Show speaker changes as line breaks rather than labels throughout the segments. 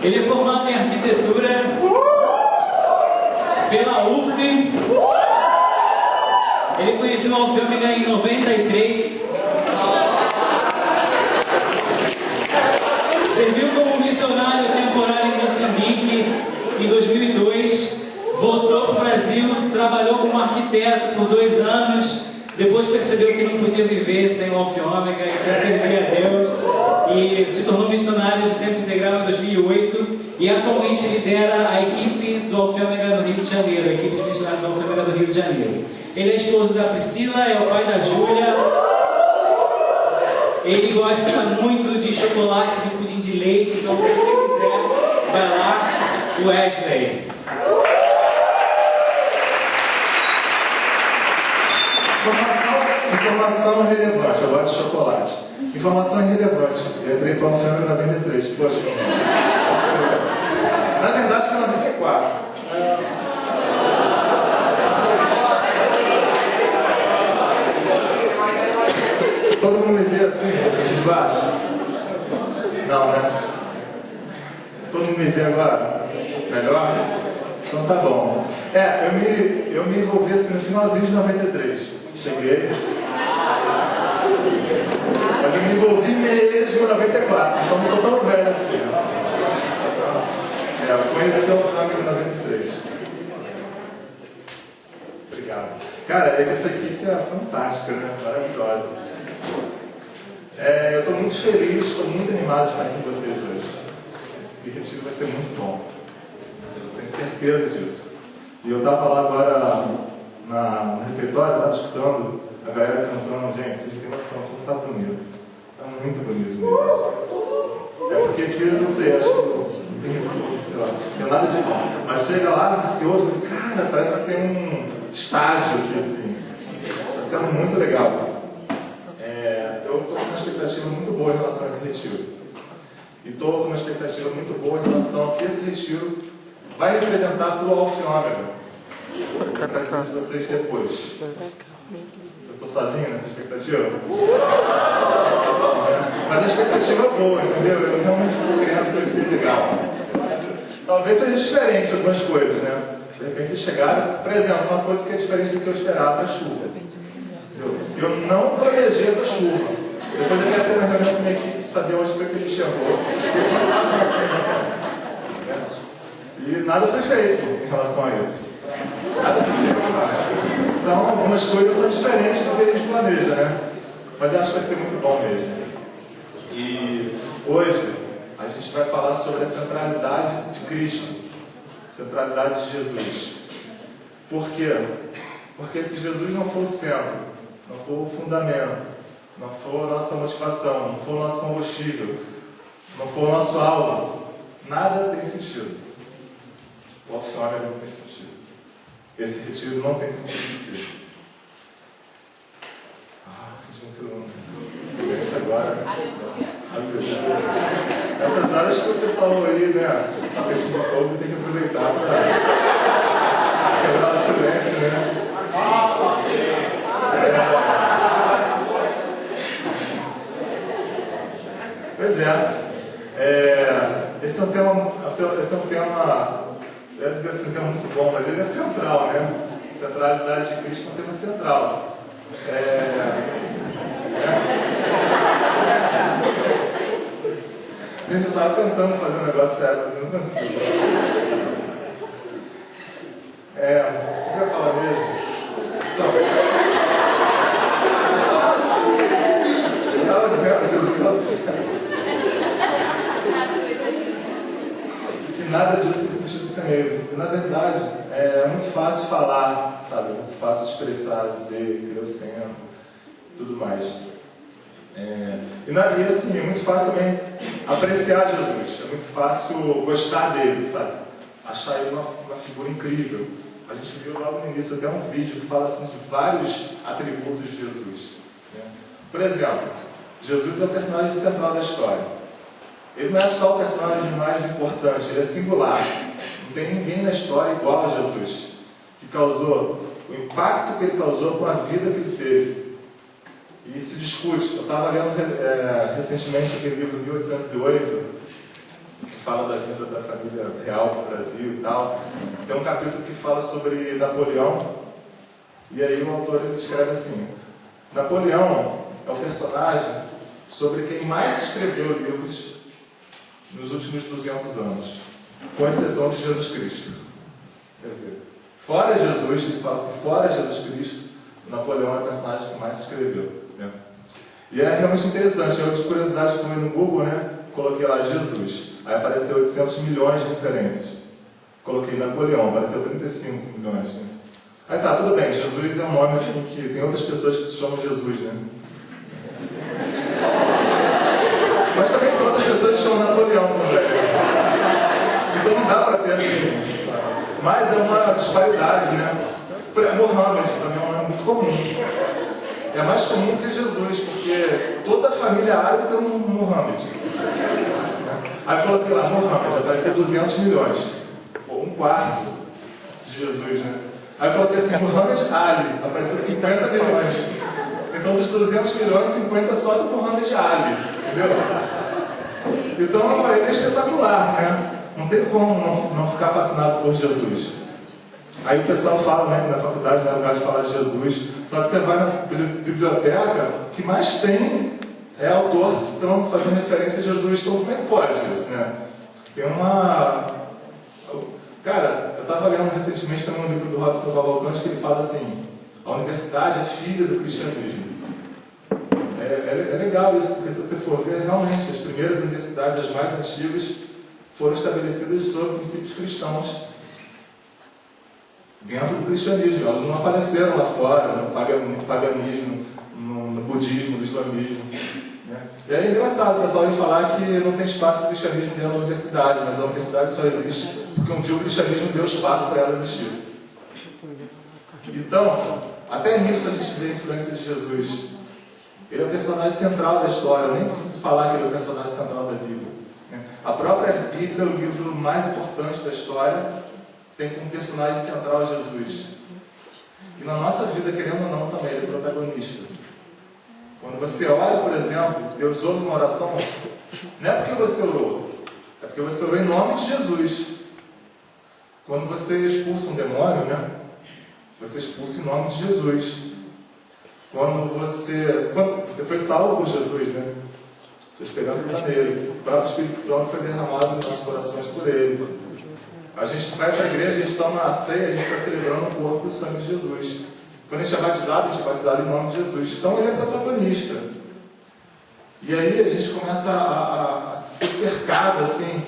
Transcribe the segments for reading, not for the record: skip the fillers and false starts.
Ele é formado em arquitetura pela UF. Ele conheceu o Alfândega em 93. Serviu como missionário temporário em Moçambique em 2002. Voltou para o Brasil, trabalhou como arquiteto por 2 anos. Depois percebeu que não podia viver sem o Alfa e Ômega e sem servir a Deus. E se tornou missionário de tempo integral em 2008. E atualmente lidera a equipe do Alfa e Ômega no Rio de Janeiro, a equipe de missionários do Alfa e Ômega do Rio de Janeiro. Ele é esposo da Priscila, é o pai da Júlia. Ele gosta muito de chocolate, de pudim de leite. Então, se você quiser, vai lá, Wesley.
Informação relevante, eu gosto de chocolate. Informação irrelevante. Eu entrei para o Alfa e Ômega 93. Poxa, na verdade foi 94. Todo mundo me vê assim, de baixo? Não, né? Todo mundo me vê agora? Melhor? Então tá bom. Eu me envolvi assim no finalzinho de 93. Cheguei. Mas eu me envolvi mesmo em 94, então não sou tão velho assim. Eu conheci o Alfa e Ômega em 93. Obrigado. Cara, é que essa equipe é fantástica, né? Maravilhosa. Eu estou muito feliz, estou muito animado de estar aqui com vocês hoje. Esse retiro vai ser muito bom. Eu tenho certeza disso. E eu estava lá agora no refeitório, estava escutando a galera cantando. Gente, vocês têm noção, como está bonito. Está muito bonito mesmo. É porque aqui, eu não sei, acho que não tem nada de som. Mas chega lá, se ouve, cara, parece que tem um estágio aqui assim. Está sendo muito legal. Eu estou com uma expectativa muito boa em relação a esse retiro. E estou com uma expectativa muito boa em relação ao que esse retiro vai representar para o Alfa e Ômega. Vou contar de vocês depois. Eu estou sozinho nessa expectativa? Mas a expectativa é boa, entendeu? Eu realmente estou querendo que vai ser legal. Talvez seja diferente de algumas coisas, né? De repente vocês chegaram, por exemplo, uma coisa que é diferente do que eu esperava, a chuva. Eu não planejei essa chuva. Depois eu quero ter uma reunião com a minha equipe, saber onde foi que a gente chegou. E nada foi feito em relação a isso. Nada foi feito. Então, algumas coisas são diferentes do que a gente planeja, né? Mas eu acho que vai ser muito bom mesmo. E hoje a gente vai falar sobre a centralidade de Cristo, centralidade de Jesus. Por quê? Porque se Jesus não for o centro, não for o fundamento, não for a nossa motivação, não for o nosso combustível, não for o nosso alvo, nada tem sentido. O Alfa e Ômega não tem sentido. Esse retiro não tem sentido de ser. Senti um silêncio agora. Aleluia. Essas horas que o pessoal aí, né, está fechando o fogo, tem que aproveitar para quebrar o silêncio, né? Pois esse é um tema, eu ia dizer assim, um tema muito bom, mas ele é central, né? Centralidade de Cristo é um tema central. Eu estava tentando fazer um negócio sério, mas eu não consigo. O que eu ia falar mesmo? Então, eu estava dizendo, Jesus, que nada disso tem sentido sem ele. E, na verdade, é muito fácil falar, sabe? É muito fácil expressar, dizer, que eu sento, tudo mais. E assim, é muito fácil também apreciar Jesus. É muito fácil gostar dele, sabe? Achar ele uma figura incrível. A gente viu logo no início até um vídeo que fala assim, de vários atributos de Jesus, né? Por exemplo, Jesus é o personagem central da história. Ele não é só o personagem mais importante, ele é singular. Não tem ninguém na história igual a Jesus, que causou o impacto que ele causou com a vida que ele teve. E se discute. Eu estava lendo recentemente aquele livro 1808, que fala da vinda da família real para o Brasil e tal. Tem um capítulo que fala sobre Napoleão, e aí o autor ele escreve assim: Napoleão é o personagem sobre quem mais escreveu livros nos últimos 200 anos, com exceção de Jesus Cristo. Quer dizer, fora Jesus, ele fala assim, fora Jesus Cristo, Napoleão é o personagem que mais escreveu, né? E é realmente interessante. Eu, de curiosidade, fui no Google, né? Coloquei lá Jesus, aí apareceu 800 milhões de referências. Coloquei Napoleão, apareceu 35 milhões, né? Aí tá, tudo bem, Jesus é um nome assim que tem outras pessoas que se chamam Jesus, né? Mas também tem outras pessoas que chamam Napoleão também. Então não dá para ter assim. Mas é uma disparidade, né? Mohammed também é um nome muito comum. É mais comum que Jesus, porque toda a família árabe tem um Mohammed. Aí coloquei lá, Mohammed, apareceu 200 milhões. Pô, um quarto de Jesus, né? Aí coloquei assim, Muhammad Ali, apareceu 50 milhões. Então dos 200 milhões, 50 só do Muhammad Ali, entendeu? Então ele é espetacular, né? Não tem como não ficar fascinado por Jesus. Aí o pessoal fala, né, que na faculdade não é lugar de falar de Jesus. Só que você vai na biblioteca, o que mais tem é autores que estão fazendo referência a Jesus. Então como é que pode isso, né? Tem uma... Cara, eu estava lendo recentemente também um livro do Robson Cavalcante que ele fala assim: a universidade é filha do cristianismo. É legal isso, porque se você for ver, realmente as primeiras universidades, as mais antigas, foram estabelecidas sob princípios cristãos, dentro do cristianismo. Elas não apareceram lá fora, no paganismo, no budismo, no islamismo, né? E é engraçado o pessoal vir falar que não tem espaço para o cristianismo dentro da universidade, mas a universidade só existe porque um dia o cristianismo deu espaço para ela existir. Então, até nisso a gente vê a influência de Jesus. Ele é o personagem central da história. Eu nem preciso falar que ele é o personagem central da Bíblia. A própria Bíblia, o livro mais importante da história, tem como personagem central Jesus. E na nossa vida, querendo ou não, também ele é protagonista. Quando você ora, por exemplo, Deus ouve uma oração, não é porque você orou, é porque você orou em nome de Jesus. Quando você expulsa um demônio, né? Você expulsa em nome de Jesus. Quando você foi salvo por Jesus, né? Sua esperança está nele. O próprio Espírito Santo foi derramado nos nossos corações por ele. A gente vai para a igreja, a gente toma a ceia, a gente está celebrando o corpo e o sangue de Jesus. Quando a gente é batizado, a gente é batizado em nome de Jesus. Então ele é protagonista. E aí a gente começa a ser cercado assim,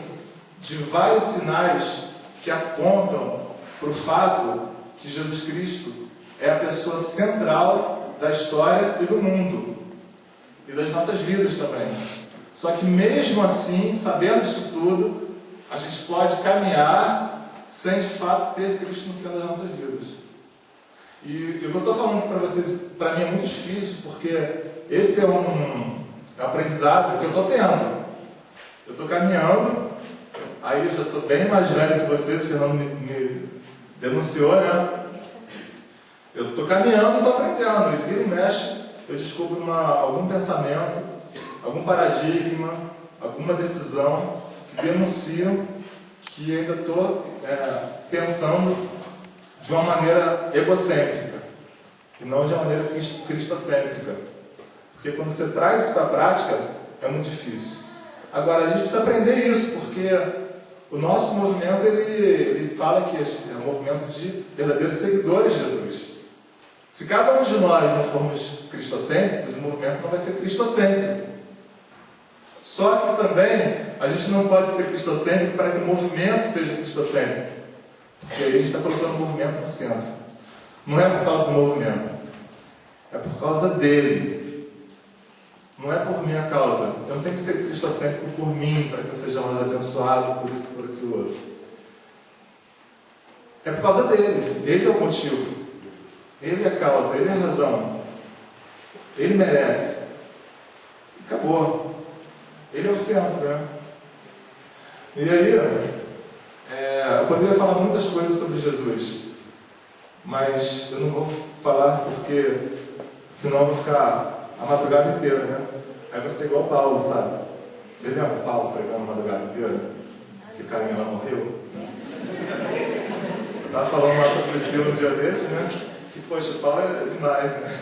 de vários sinais que apontam para o fato que Jesus Cristo é a pessoa central da história e do mundo. E das nossas vidas também. Só que mesmo assim, sabendo disso tudo, a gente pode caminhar sem de fato ter Cristo no centro das nossas vidas. E o que eu estou falando para vocês, para mim é muito difícil, porque esse é um aprendizado que eu estou tendo. Eu estou caminhando, aí eu já sou bem mais velho que vocês, o Fernando me denunciou, né? Eu estou caminhando e estou aprendendo, e vira e mexe, eu descubro algum pensamento, algum paradigma, alguma decisão que denunciam que ainda estou pensando de uma maneira egocêntrica e não de uma maneira cristocêntrica. Porque quando você traz isso para a prática, é muito difícil. Agora, a gente precisa aprender isso, porque o nosso movimento, ele fala que é um movimento de verdadeiros seguidores de Jesus. Se cada um de nós não formos cristocêntricos, o movimento não vai ser cristocêntrico. Só que também a gente não pode ser cristocêntrico para que o movimento seja cristocêntrico. Porque aí a gente está colocando o movimento no centro. Não é por causa do movimento, é por causa dele. Não é por minha causa. Eu não tenho que ser cristocêntrico por mim, para que eu seja mais abençoado, por isso, por aquilo outro. É por causa dele. Ele é o motivo. Ele é a causa, ele é a razão. Ele merece. Acabou. Ele é o centro, né? E aí, eu poderia falar muitas coisas sobre Jesus, mas eu não vou falar porque senão eu vou ficar a madrugada inteira, né? Aí vai ser igual Paulo, sabe? Você lembra Paulo pregando a madrugada inteira? que Caim lá morreu. Eu estava falando lá para o Priscila um dia desses, né? Que, poxa, Paulo é demais, né?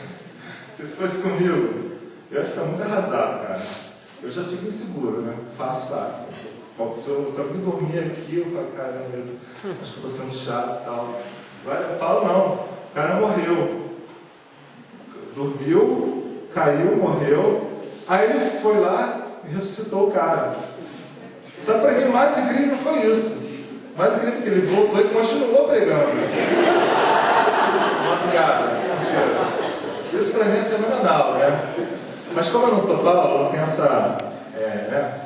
Porque se fosse comigo, eu ia ficar muito arrasado, cara. Eu já fico inseguro, né? Fácil. Bom, se eu me dormir aqui, eu falo, caramba, acho que eu estou sendo chato e tal. Agora, Paulo não. O cara morreu. Dormiu, caiu, morreu. Aí ele foi lá e ressuscitou o cara. Sabe, para mim, o mais incrível foi isso. O mais incrível é que ele voltou e continuou pregando. Madrugada. Isso para mim é fenomenal, né? Mas como eu não sou Paulo, eu não tenho essa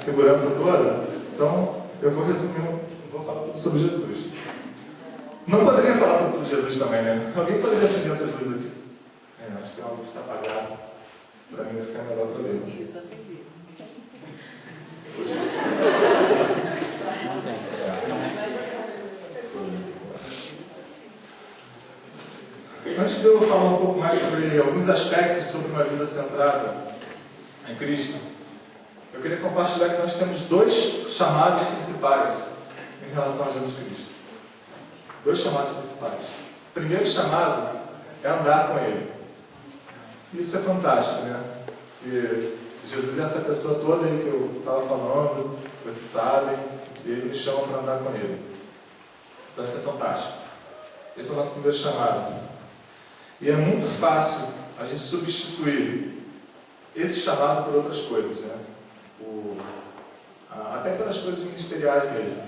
segurança toda, então eu vou resumir, vou falar tudo sobre Jesus. Não poderia falar tudo sobre Jesus também, né? Alguém poderia acender essas luzes aqui? Acho que a luz está apagada. Para mim vai ficar melhor para ver.
Isso, acender.
Não tem.
Antes de eu falar um pouco mais sobre alguns aspectos sobre uma vida centrada em Cristo, eu queria compartilhar que nós temos dois chamados principais em relação a Jesus Cristo. Dois chamados principais. O primeiro chamado é andar com Ele. Isso é fantástico, né? Porque Jesus é essa pessoa toda aí que eu estava falando, vocês sabem, e Ele me chama para andar com Ele. Então isso é fantástico. Esse é o nosso primeiro chamado. E é muito fácil a gente substituir esse chamado por outras coisas, né? Até pelas coisas ministeriais mesmo.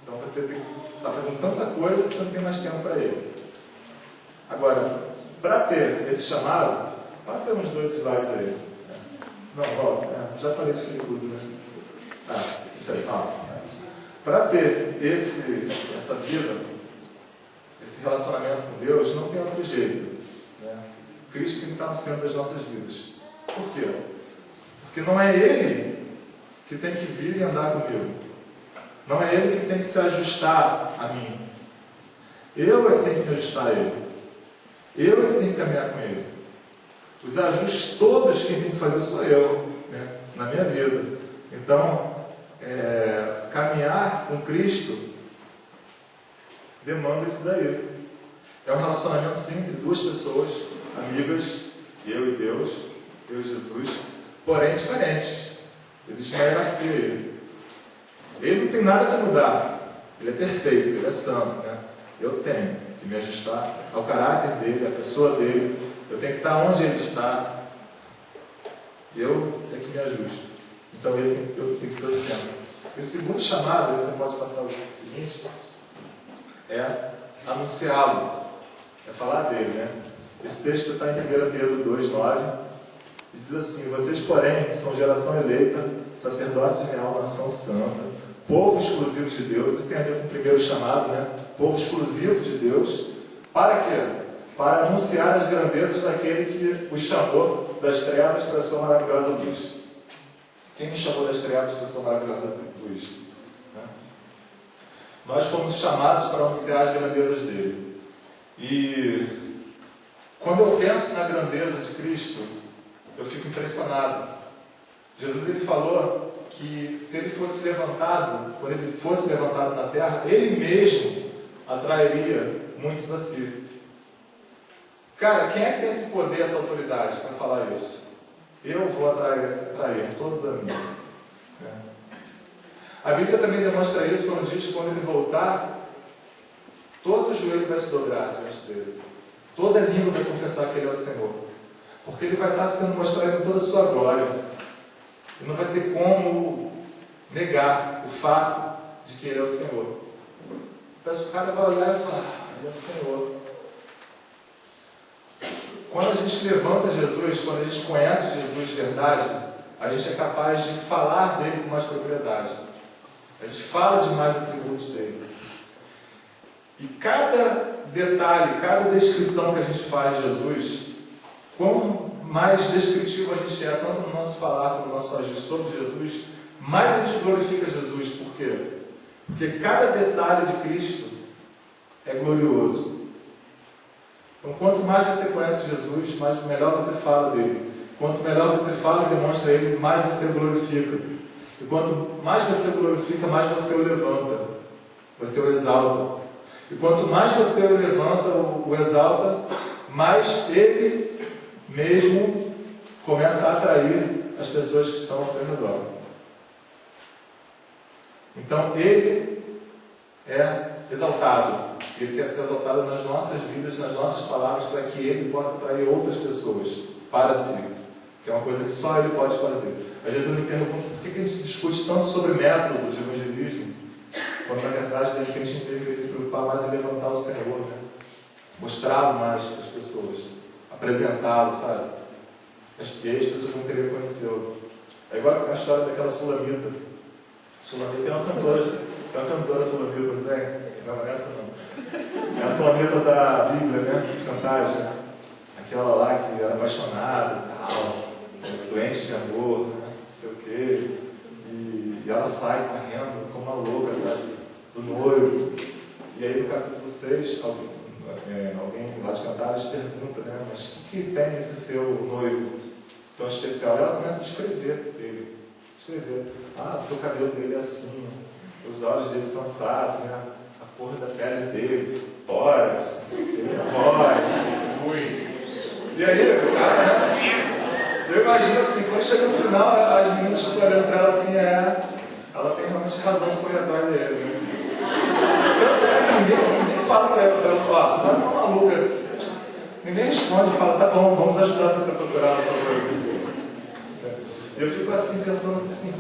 Então você está fazendo tanta coisa que você não tem mais tempo para Ele. Agora, para ter esse chamado, passa uns 2 slides aí. Não, volta. Já falei isso aí tudo, né? Isso aí, para ter essa vida, esse relacionamento com Deus, não tem outro jeito, né? Cristo tem que estar no centro das nossas vidas. Por quê? Porque não é Ele que tem que vir e andar comigo. Não é Ele que tem que se ajustar a mim. Eu é que tenho que me ajustar a Ele. Eu é que tenho que caminhar com Ele. Os ajustes todos quem tem que fazer sou eu, né? Na minha vida. Então, caminhar com Cristo demanda isso daí. É um relacionamento sim entre duas pessoas, amigas, eu e Deus, eu e Jesus, porém diferentes. Existe uma hierarquia aí. Ele não tem nada que mudar. Ele é perfeito, ele é santo, né? Eu tenho que me ajustar ao caráter dele, à pessoa dele. Eu tenho que estar onde ele está. Eu é que me ajusto. Então eu tenho que ser o centro. E o segundo chamado, você pode passar o seguinte, é anunciá-lo, é falar dele, né? Esse texto está em 1 Pedro 2,9, e diz assim: vocês, porém, são geração eleita, sacerdócio real, nação santa, povo exclusivo de Deus. Isso tem a ver com o primeiro chamado, né? Povo exclusivo de Deus. Para quê? Para anunciar as grandezas daquele que os chamou das trevas para a sua maravilhosa luz. Quem nos chamou das trevas para a sua maravilhosa luz? Né? Nós fomos chamados para anunciar as grandezas dele. E quando eu penso na grandeza de Cristo, eu fico impressionado. Jesus ele falou que se ele fosse levantado, quando ele fosse levantado na terra, ele mesmo atrairia muitos a si. Cara, quem é que tem esse poder, essa autoridade para falar isso? Eu vou atrair todos a mim. A Bíblia também demonstra isso quando diz que quando ele voltar, todo joelho vai se dobrar diante dele. Toda língua vai confessar que ele é o Senhor. Porque ele vai estar sendo mostrado em toda a sua glória. E não vai ter como negar o fato de que ele é o Senhor. Então o cara vai olhar e falar: ele é o Senhor. Quando a gente levanta Jesus, quando a gente conhece Jesus de verdade, a gente é capaz de falar dele com mais propriedade. A gente fala de mais atributos dele. E cada detalhe, cada descrição que a gente faz de Jesus, quanto mais descritivo a gente é, tanto no nosso falar como no nosso agir sobre Jesus, mais a gente glorifica Jesus. Por quê? Porque cada detalhe de Cristo é glorioso. Então, quanto mais você conhece Jesus, melhor você fala dele. Quanto melhor você fala e demonstra ele, mais você glorifica. E quanto mais você o glorifica, mais você o levanta, você o exalta. E quanto mais você o levanta, o exalta, mais ele mesmo começa a atrair as pessoas que estão ao seu redor. Então ele é exaltado. Ele quer ser exaltado nas nossas vidas, nas nossas palavras, para que ele possa atrair outras pessoas para si. Que é uma coisa que só ele pode fazer. Às vezes eu me pergunto por que a gente discute tanto sobre método de evangelismo, quando na verdade de repente a gente deveria se preocupar mais em levantar o Senhor, né? Mostrá-lo mais para as pessoas, apresentá-lo, sabe? E aí as pessoas vão querer conhecê-lo. É igual a história daquela Sulamita. Sulamita tem uma cantora Sulamita, não tem? Não é essa não. É a Sulamita da Bíblia, né? De Cantares, né? Aquela lá que era apaixonada e tal, doente de amor, né? Não sei o quê. E ela sai correndo como uma louca atrás do noivo. E aí no capítulo 6, alguém lá de Cantares pergunta, né? Mas o que tem esse seu noivo tão especial? E ela começa a descrever ele. Porque o cabelo dele é assim, os olhos dele são assados, né? A cor da pele dele, tórax, voz. E aí, cara, né? Eu imagino assim, quando chega no final, as meninas ficam olhando pra ela assim, ela tem realmente razão de correr atrás dele, né? Ninguém fala pra ela, você tá uma maluca. Ninguém responde, fala, tá bom, vamos ajudar você a procurar essa coisa. Eu fico assim, pensando assim,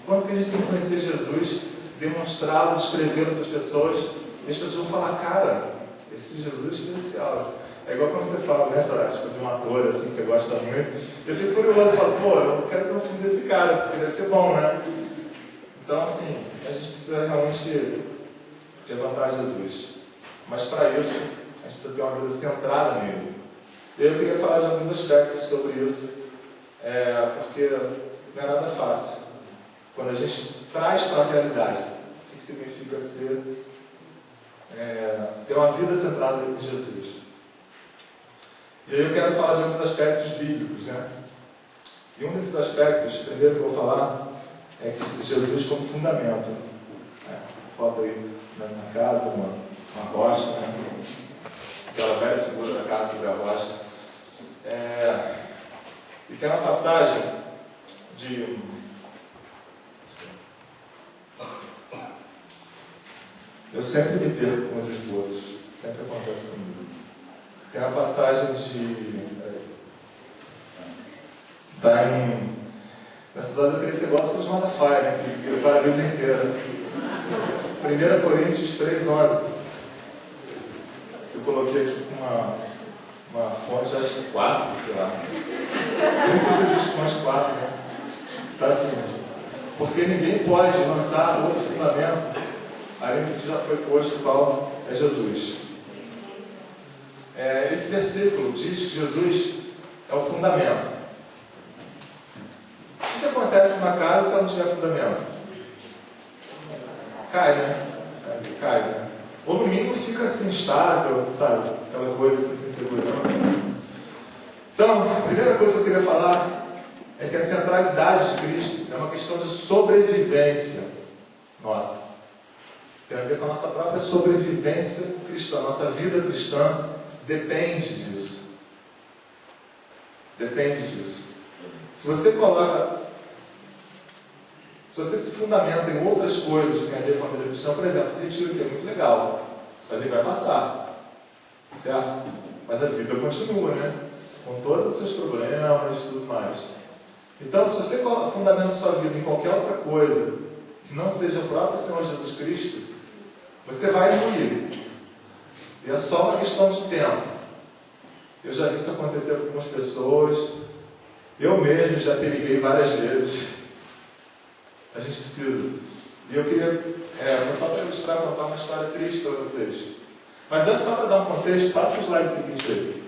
quando que a gente tem que conhecer Jesus, demonstrá-lo, descrevê-lo para as pessoas, e as pessoas vão falar, cara, esse Jesus é especial. É igual quando você fala, né, tipo, de um ator, assim, você gosta muito. Eu fico curioso, falo, eu quero ter um filme desse cara, porque deve ser bom, né? Então, assim, a gente precisa realmente levantar Jesus. Mas para isso, a gente precisa ter uma vida centrada nele. E eu queria falar de alguns aspectos sobre isso, porque não é nada fácil. Quando a gente traz para a realidade, o que significa ter uma vida centrada em Jesus. E aí eu quero falar de alguns aspectos bíblicos, né? E um desses aspectos, primeiro que eu vou falar, é que Jesus como fundamento. Foto aí na casa, uma rocha, né? Aquela velha figura da casa sobre a rocha. E tem uma passagem de... Eu sempre me perco com os esboços, sempre acontece comigo. Tem uma passagem na cidade eu queria que você gosta de Malafaia, né? Que prepara a Bíblia inteira. 1 Coríntios 3,11. Eu coloquei aqui com uma fonte, acho que 4, sei lá. Nem sei se existe fonte 4, né? Está assim. Porque ninguém pode lançar outro fundamento além do que já foi posto, qual é Jesus. Esse versículo diz que Jesus é o fundamento. O que acontece numa casa se ela não tiver fundamento? Cai, né? Cai, né? Ou no mínimo fica assim instável, sabe? Aquela coisa assim, sem segurança. Então, a primeira coisa que eu queria falar é que a centralidade de Cristo é uma questão de sobrevivência nossa. Tem a ver com a nossa própria sobrevivência cristã. Nossa vida cristã depende disso. Depende disso. Se você se fundamenta em outras coisas que tem a ver com a vida cristã, por exemplo, esse retiro aqui é muito legal, mas ele vai passar, certo? Mas a vida continua, né? Com todos os seus problemas e tudo mais. Então, se você fundamenta sua vida em qualquer outra coisa que não seja o próprio Senhor Jesus Cristo, você vai ruir. E é só uma questão de tempo. Eu já vi isso acontecer com algumas pessoas. Eu mesmo já periguei várias vezes. A gente precisa. E eu queria, só para ilustrar, contar uma história triste para vocês. Mas antes, só para dar um contexto, passa o slide seguinte aí.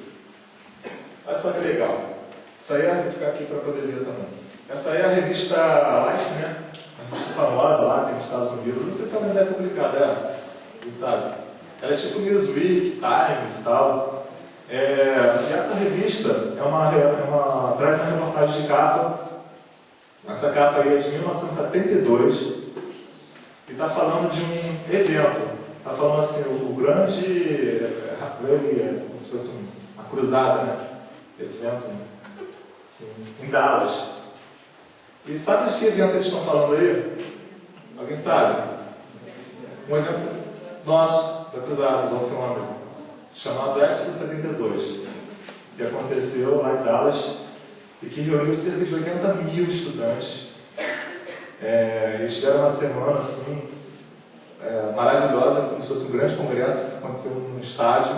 Olha só que legal. Isso aí vai ficar aqui para poder ver também. Essa aí é a revista Life, né? Uma revista famosa lá, tem nos Estados Unidos. Não sei se ela ainda é publicada, quem sabe? Ela é tipo Newsweek, Times e tal. E essa revista traz uma reportagem de capa Essa capa aí é de 1972 e está falando de um evento. Está falando assim, o grande, como se fosse uma cruzada, né? Evento assim, em Dallas. E sabe de que evento eles estão falando aí? Alguém sabe? Um evento nosso, da cruzada, do Alfândega, chamado Éxodo 72, que aconteceu lá em Dallas e que reuniu cerca de 80 mil estudantes. Eles tiveram uma semana assim, maravilhosa, como se fosse um grande congresso que aconteceu num estádio.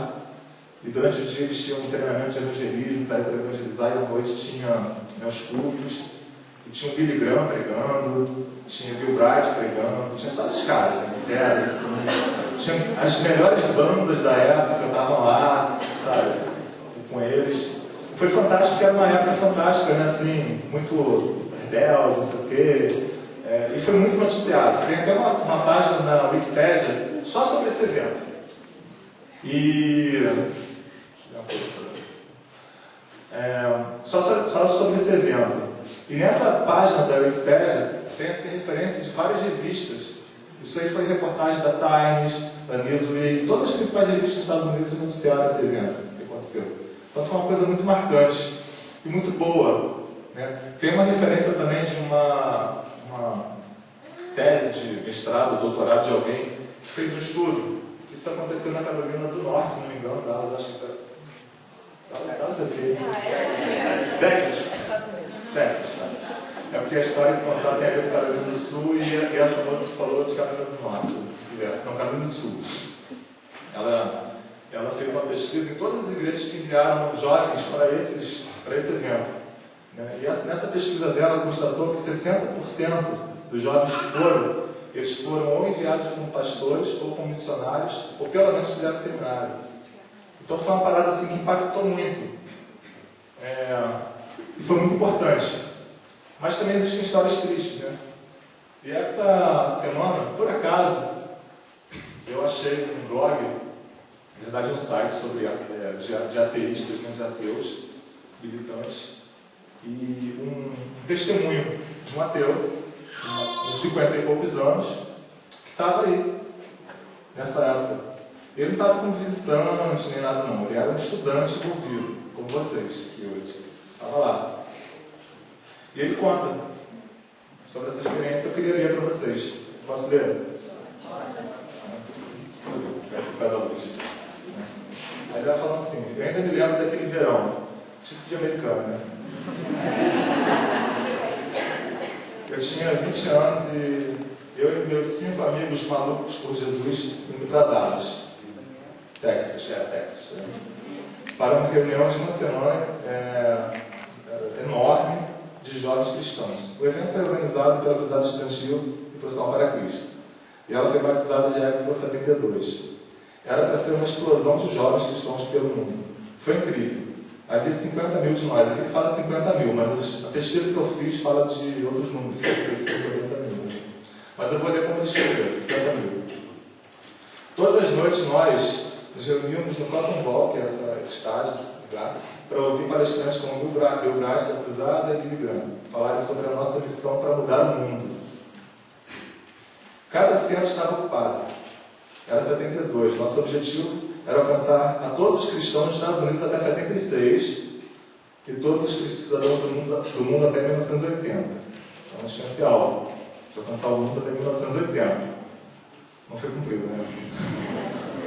E durante o dia eles tinham um treinamento de evangelismo, saíram para evangelizar, e à noite tinha os cultos. E tinha o Billy Graham pregando, tinha Bill Bright pregando, tinha só esses caras, né? Férias, assim. Tinha as melhores bandas da época estavam lá, sabe, com eles. Foi fantástico, porque era uma época fantástica, né? Assim, muito rebelde, não sei o quê. E foi muito noticiado. Tem até uma página na Wikipédia só sobre esse evento. Só sobre esse evento. E nessa página da Wikipédia tem assim, referências de várias revistas. Isso aí foi reportagem da Times, da Newsweek, todas as principais revistas dos Estados Unidos noticiaram esse evento que aconteceu. Então foi uma coisa muito marcante e muito boa, né? Tem uma referência também de uma tese de mestrado, doutorado de alguém que fez um estudo. Isso aconteceu na Carolina do Norte, se não me engano, Dallas, acho que Dallas é o quê? Texas, tá? É porque a história que contar tem a ver com Carolina do Sul e essa moça falou de Carolina do Norte, vice-versa, não, Carolina do Sul. Ela fez uma pesquisa em todas as igrejas que enviaram jovens para esse evento. Né? E nessa pesquisa dela, ela constatou que 60% dos jovens que foram, eles foram ou enviados como pastores, ou como missionários, ou pelo menos fizeram seminário. Então foi uma parada assim, que impactou muito. E foi muito importante. Mas também existem histórias tristes, né? E essa semana, por acaso, eu achei um blog, na verdade um site sobre de ateístas, né, de ateus, militantes, e um testemunho de um ateu, uns 50 e poucos anos, que estava aí, nessa época. Ele não estava como visitante nem nada não, ele era um estudante envolvido, como vocês aqui hoje. Estava lá. E ele conta sobre essa experiência. Eu queria ler para vocês. Posso ler? Aí ele vai falando assim: eu ainda me lembro daquele verão, tipo de americano, né? Eu tinha 20 anos e eu e meus 5 amigos malucos por Jesus indo para Dallas, Texas, né? Para uma reunião de uma semana enorme de jovens cristãos. O evento foi organizado pela Cruzada Estudantil e Profissão para Cristo. E ela foi batizada de Éxodo 72. Era para ser uma explosão de jovens cristãos pelo mundo. Foi incrível. Havia 50 mil de nós. Aqui ele fala 50 mil, mas a pesquisa que eu fiz fala de outros números, 50 mil. Mas eu vou ler como ele escreveu, 50 mil. Todas as noites nós nos reuníamos no Cotton Ball, que é esse estádio, para ouvir palestrantes como Bill Bright da Cruzada e Billy Graham falarem sobre a nossa missão para mudar o mundo. Cada centro estava ocupado. Era 72. Nosso objetivo era alcançar a todos os cristãos dos Estados Unidos até 76 e todos os cidadãos do mundo até 1980. Então, nós tínhamos esse alvo de alcançar o mundo até 1980. Não foi cumprido, né?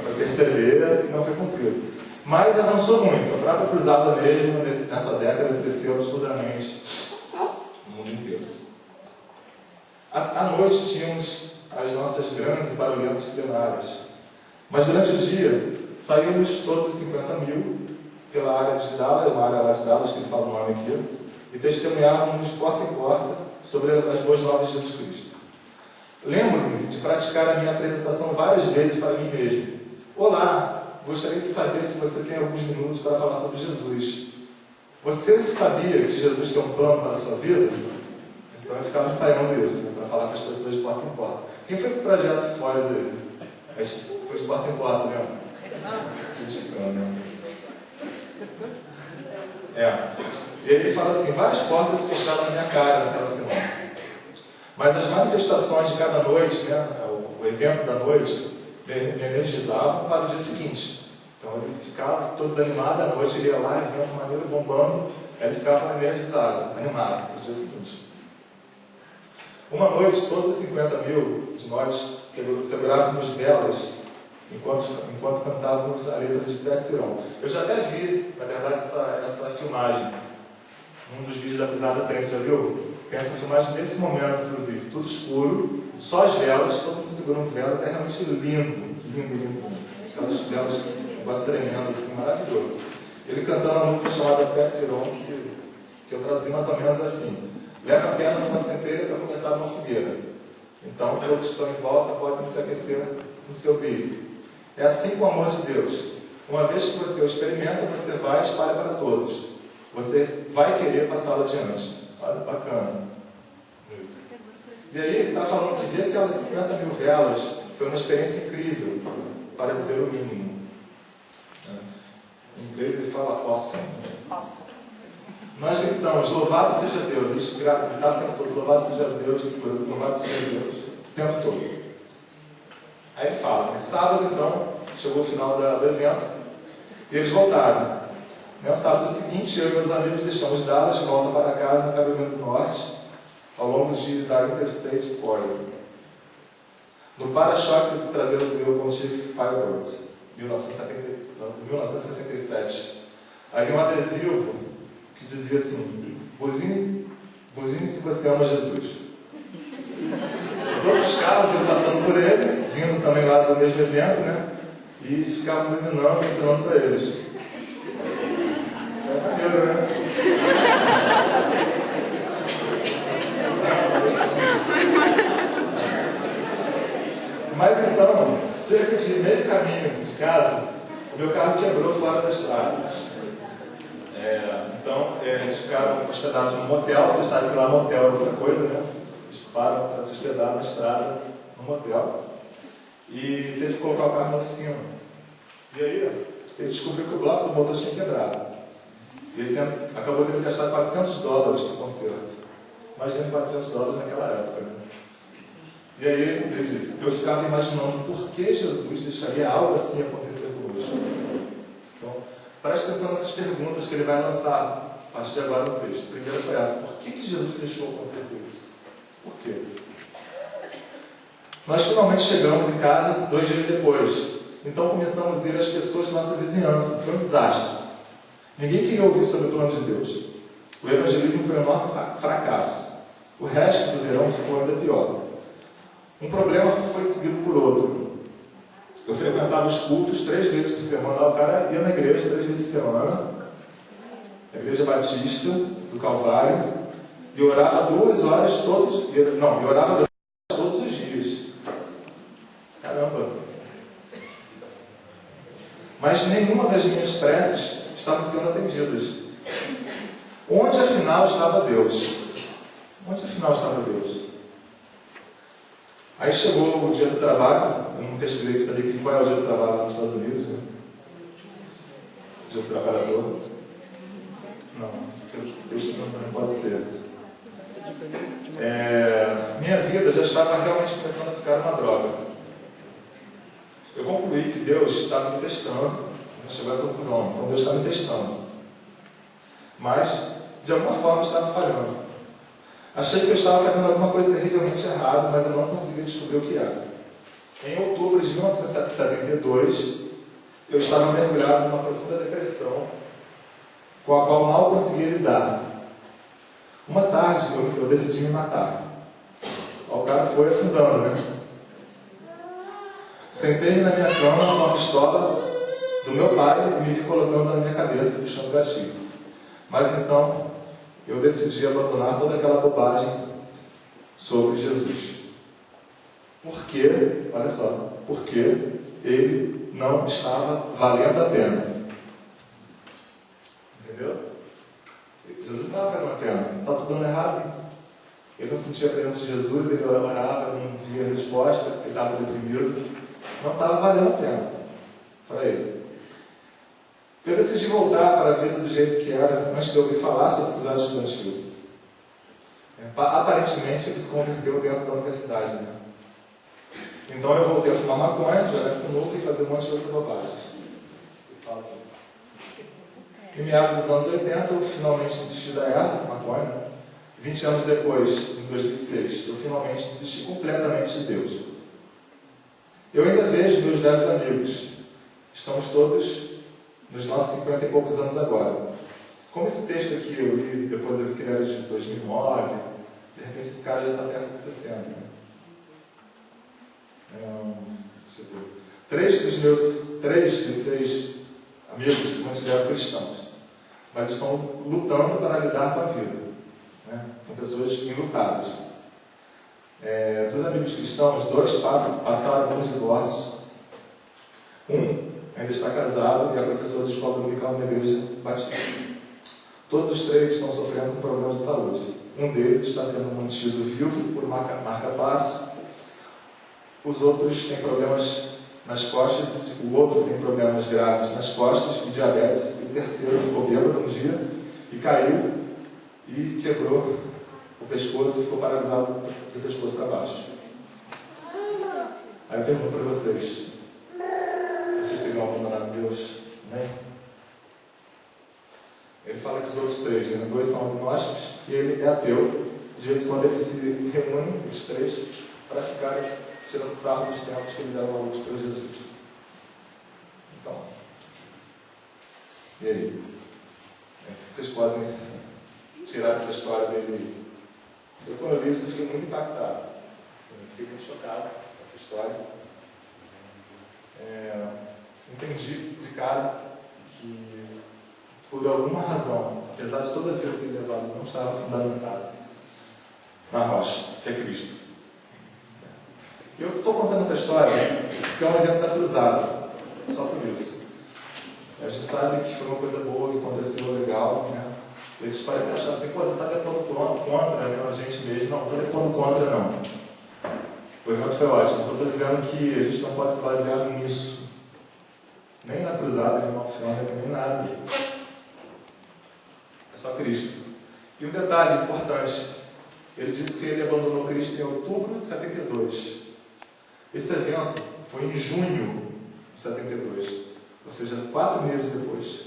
Para perceber que não foi cumprido. Mas avançou muito. A própria cruzada mesmo, nessa década, cresceu absurdamente no mundo inteiro. À noite tínhamos as nossas grandes e barulhentas plenárias. Mas durante o dia, saímos todos os 50 mil pela área de Dallas, uma área lá de Dallas, que ele fala o nome aqui, e testemunhávamos de porta em porta sobre as boas novas de Jesus Cristo. Lembro-me de praticar a minha apresentação várias vezes para mim mesmo. Olá! Gostaria de saber se você tem alguns minutos para falar sobre Jesus. Você sabia que Jesus tem um plano para a sua vida? Então eu ficava ensaiando isso, né, para falar com as pessoas de porta em porta. Quem foi para o projeto Foz aí? Foi de porta em porta, né? E aí ele fala assim: várias portas se fecharam na minha cara naquela semana. Mas as manifestações de cada noite, né, o evento da noite, me energizavam para o dia seguinte. Então ele ficava todo desanimado à noite, ele ia lá, evento maneiro, bombando, aí ele ficava energizado, animado para o dia seguinte. Uma noite, todos os 50 mil de nós segurávamos velas enquanto cantávamos a letra de Pé-Sirão. Eu já até vi, na verdade, essa filmagem. Um dos vídeos da Pisada tem, você já viu? Tem essa filmagem nesse momento, inclusive. Tudo escuro, só as velas, todo mundo segurando velas. É realmente lindo, lindo, lindo. Aquelas velas, um negócio tremendo, assim, maravilhoso. Ele cantando uma música chamada Pé-Sirão, que eu traduzi mais ou menos assim: leva apenas uma centelha para começar uma fogueira. Então, todos que estão em volta podem se aquecer no seu brilho. É assim com o amor de Deus. Uma vez que você o experimenta, você vai e espalha para todos. Você vai querer passá-lo adiante. Olha, bacana. E aí ele está falando que ver aquelas 50 mil velas foi uma experiência incrível, para dizer o mínimo. Em inglês ele fala awesome. Nós gritamos: louvado seja Deus. Eles gritavam o tempo todo: louvado seja Deus, louvado seja Deus, o tempo todo. Aí ele fala, no sábado então, chegou o final do evento, e eles voltaram. No sábado seguinte, eu e meus amigos deixamos Dallas de volta para casa, na Carolina do Norte, ao longo da Interstate 40. No para-choque traseiro do meu Pontific Firebirds, 1967. Havia um adesivo que dizia assim: buzine se você ama Jesus. Os outros carros iam passando por ele, vindo também lá do mesmo evento, né? E ficavam buzinando, ensinando para eles. É maneiro, né? Mas então, cerca de meio caminho de casa, o meu carro quebrou fora da estrada. Então, eles ficaram hospedados num motel. Vocês sabem que lá motel é outra coisa, né? Eles param para se hospedar na estrada, no motel. E teve que colocar o carro na oficina. E aí, ele descobriu que o bloco do motor tinha quebrado. E ele acabou tendo que gastar $400 para o conserto. Imagina $400 naquela época, né? E aí ele disse: eu ficava imaginando por que Jesus deixaria algo assim acontecer conosco. Então, preste atenção nessas perguntas que ele vai lançar a partir de agora no texto. Primeiro foi essa: por que Jesus deixou acontecer isso? Por quê? Nós finalmente chegamos em casa 2 dias depois. Então começamos a ver as pessoas da nossa vizinhança. Foi um desastre. Ninguém queria ouvir sobre o plano de Deus. O evangelismo foi um enorme fracasso. O resto do verão ficou ainda pior. Um problema foi seguido por outro. Eu frequentava os cultos 3 vezes por semana. O cara ia na igreja 3 vezes por semana, a Igreja Batista do Calvário, e orava 2 horas todos. Não, e orava todos os dias. Caramba! Mas nenhuma das minhas preces estavam sendo atendidas. Onde afinal estava Deus? Onde afinal estava Deus? Aí chegou o dia do trabalho. Eu não pesquisei para saber qual é o dia do trabalho nos Estados Unidos, né? Dia do trabalhador. Não, isso não pode ser. Minha vida já estava realmente começando a ficar uma droga. Eu concluí que Deus estava me testando. Chegou a essa conclusão: então Deus está me testando. Mas, de alguma forma, estava falhando. Achei que eu estava fazendo alguma coisa terrivelmente errada, mas eu não conseguia descobrir o que era. Em outubro de 1972, eu estava mergulhado numa profunda depressão, com a qual mal conseguia lidar. Uma tarde, eu decidi me matar. O cara foi afundando, né? Sentei-me na minha cama com uma pistola do meu pai e me vi colocando na minha cabeça, deixando o gatilho. Mas então, eu decidi abandonar toda aquela bobagem sobre Jesus. Por quê? Olha só. Porque ele não estava valendo a pena. Entendeu? Jesus não estava valendo a pena. Está tudo dando errado. Ele não sentia a presença de Jesus, ele orava, não via resposta, ele estava deprimido. Não estava valendo a pena para ele. Eu decidi voltar para a vida do jeito que era antes de ouvir falar sobre o cruzado estudantil. Aparentemente ele se converteu dentro da universidade, né? Então eu voltei a fumar maconha, jogar sinuca e fazer um monte de outras bobagens. Em meados dos anos 80 eu finalmente desisti da erva, maconha. 20 anos depois, em 2006, eu finalmente desisti completamente de Deus. Eu ainda vejo meus velhos amigos. Estamos todos nos nossos 50 e poucos anos agora. Como esse texto aqui eu li, depois eu vi que ele era de 2009, de repente esse cara já está perto de 60. Né? Deixa eu ver. 3 dos 6 amigos se mantiveram cristãos, mas estão lutando para lidar com a vida. Né? São pessoas enlutadas. Dos amigos cristãos, 2 passaram por divórcios. Um ainda está casado e é professor de escola dominical numa igreja batista. Todos os 3 estão sofrendo com problemas de saúde. Um deles está sendo mantido vivo por marca-passo. Os outros têm problemas nas costas, o outro tem problemas graves nas costas e diabetes. E o terceiro ficou bêbado um dia e caiu e quebrou o pescoço e ficou paralisado do pescoço para baixo. Aí eu pergunto para vocês teriam abandonado Deus? Né? Ele fala que os outros 3, né? 2 são agnósticos e ele é ateu. De vez em quando eles se reúnem, esses 3, para ficarem tirando sarro dos tempos que eles eram malucos para Jesus. Então, e aí? Vocês podem tirar essa história dele? Eu, quando eu li isso, fiquei muito impactado. Assim, fiquei muito chocado com essa história. Entendi de cara que, por alguma razão, apesar de toda a vida que ele levado, não estava fundamentado na rocha, que é Cristo. Eu estou contando essa história porque é um evento da cruzada, só por isso. A gente sabe que foi uma coisa boa, que aconteceu legal, né? Esses podem achar assim, pô, você está depondo contra, né, a gente mesmo. Não estou depondo contra, não. O evento foi ótimo, só estou dizendo que a gente não pode se basear nisso. Nem na cruzada, nem na alfândega, nem nada. É só Cristo. E um detalhe importante, ele disse que ele abandonou Cristo em outubro de 72. Esse evento foi em junho de 72, ou seja, 4 meses depois.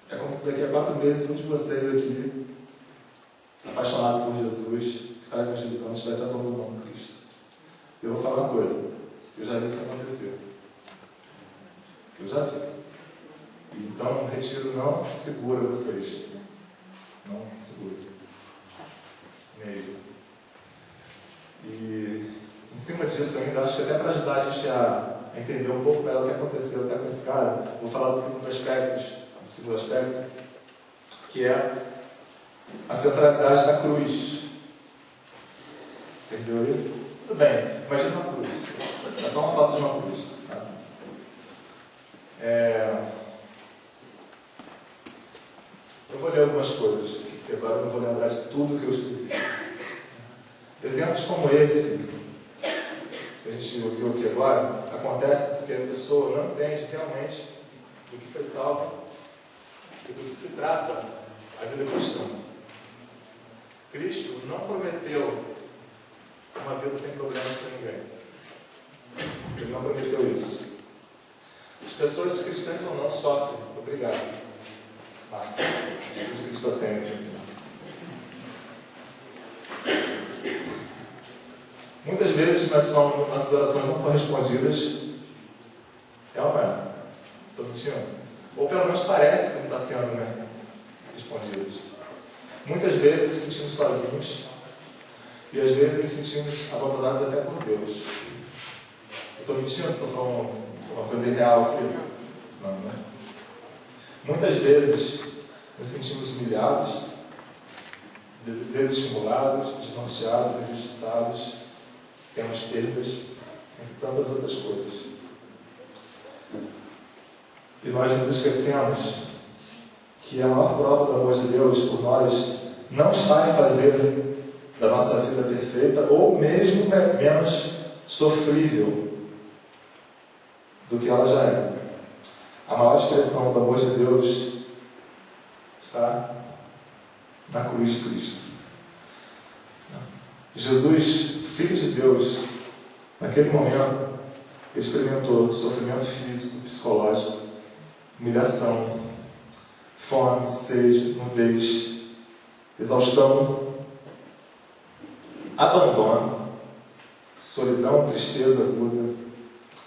É como se daqui a 4 meses um de vocês aqui, apaixonado por Jesus, que está evangelizando, estivesse abandonando Cristo. Eu vou falar uma coisa, eu já vi isso acontecer. Eu já vi. Então, o retiro não segura vocês. Não segura. Mesmo. E, em cima disso, eu ainda acho que até para ajudar a gente a entender um pouco melhor o que aconteceu até com esse cara, vou falar do segundo aspecto, que é a centralidade da cruz. Entendeu aí? Tudo bem, imagina uma cruz. É só uma foto de uma cruz. Tá? Eu vou ler algumas coisas, porque agora eu não vou lembrar de tudo que eu escrevi. Exemplos como esse, que a gente ouviu aqui agora, acontecem porque a pessoa não entende realmente do que foi salvo e do que se trata a vida cristã. Cristo não prometeu uma vida sem problemas para ninguém. Ele não prometeu isso. As pessoas cristãs ou não sofrem. Obrigado. De Cristo sempre. Muitas vezes nossas orações não são respondidas. É ou não é? Estou mentindo? Ou pelo menos parece que não está sendo, né, respondidas. Muitas vezes nos sentimos sozinhos e às vezes nos sentimos abandonados até por Deus. Eu estou mentindo? Estou falando uma coisa irreal aqui? Não, né? Muitas vezes nos sentimos humilhados, desestimulados, desnorteados, injustiçados, temos perdas, entre tantas outras coisas. E nós nos esquecemos que a maior prova do amor de Deus por nós não está em fazer da nossa vida perfeita ou mesmo menos sofrível do que ela já é. A maior expressão do amor de Deus está na cruz de Cristo. Jesus, Filho de Deus, naquele momento, experimentou sofrimento físico, psicológico, humilhação, fome, sede, nudez, exaustão, abandono, solidão, tristeza aguda.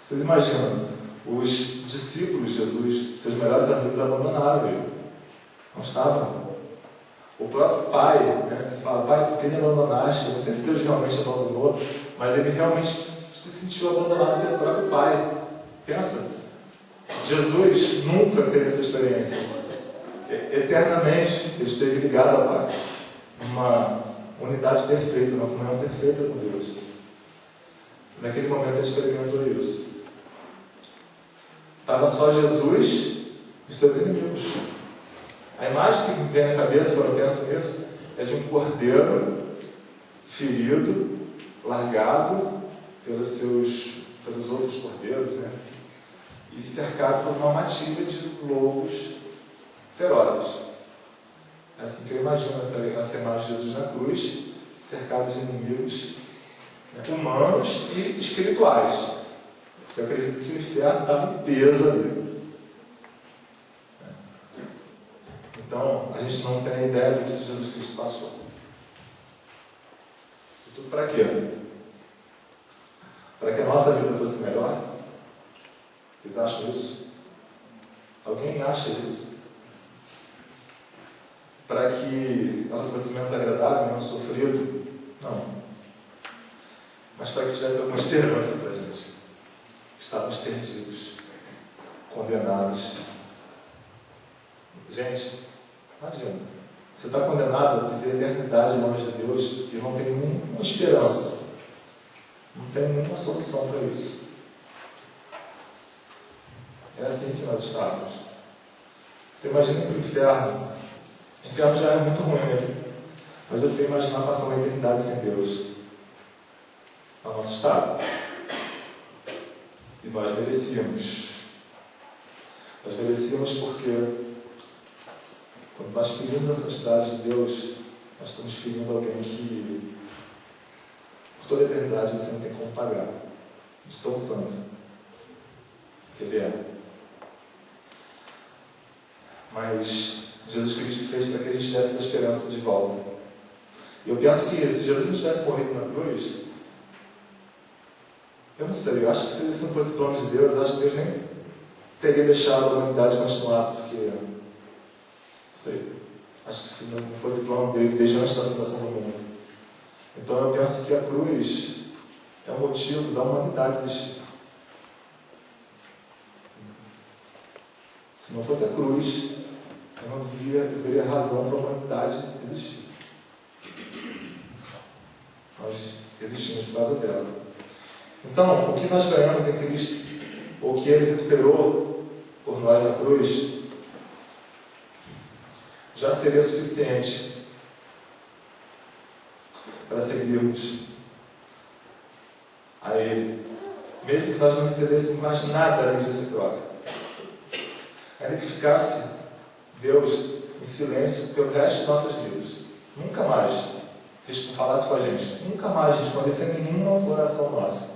Vocês imaginam, os discípulos de Jesus, seus melhores amigos, abandonaram ele. Não estavam. O próprio pai, né, fala: pai, por que me abandonaste? Eu não sei se Deus realmente abandonou, mas ele realmente se sentiu abandonado pelo próprio pai. Pensa, Jesus nunca teve essa experiência. Eternamente ele esteve ligado ao Pai, uma unidade perfeita, uma comunhão perfeita com Deus. Naquele momento ele experimentou isso. Estava só Jesus e os seus inimigos. A imagem que me vem na cabeça quando eu penso nisso é de um cordeiro ferido, largado pelos outros cordeiros, né? E cercado por uma matilha de lobos ferozes. É assim que eu imagino essa imagem de Jesus na cruz, cercado de inimigos, né, humanos e espirituais. Porque eu acredito que o inferno dava um peso ali. Então, a gente não tem ideia do que Jesus Cristo passou. E tudo para quê? Para que a nossa vida fosse melhor? Vocês acham isso? Alguém acha isso? Para que ela fosse menos agradável, menos sofrido? Não. Mas para que tivesse alguma esperança para a gente. Estávamos perdidos, condenados. Gente, imagina, você está condenado a viver a eternidade longe de Deus e não tem nenhuma esperança, não tem nenhuma solução para isso. É assim que nós estávamos. Você imagina que o inferno já é muito ruim mesmo, mas você imaginar passar uma eternidade sem Deus, é o nosso estado. E nós merecíamos. Nós merecíamos porque quando nós ferimos a santidade de Deus, nós estamos ferindo alguém que por toda a eternidade você não tem como pagar. De tão santo que Ele é. Mas Jesus Cristo fez para que a gente desse essa esperança de volta. E eu penso que se Jesus não tivesse morrido na cruz, eu não sei, eu acho que se isso não fosse plano de Deus, eu acho que Deus nem teria deixado a humanidade continuar, porque, não sei, acho que se não fosse plano dele desde antes da fundação do mundo. Então eu penso que a cruz é o motivo da humanidade existir. Se não fosse a cruz, eu não veria razão para a humanidade existir. Nós existimos por causa dela. Então, o que nós ganhamos em Cristo, ou que Ele recuperou por nós na cruz, já seria suficiente para seguirmos a Ele, mesmo que nós não recebêssemos mais nada além disso em troca. Ainda que ficasse Deus em silêncio pelo resto de nossas vidas, nunca mais falasse com a gente, nunca mais respondesse a nenhuma oração nossa,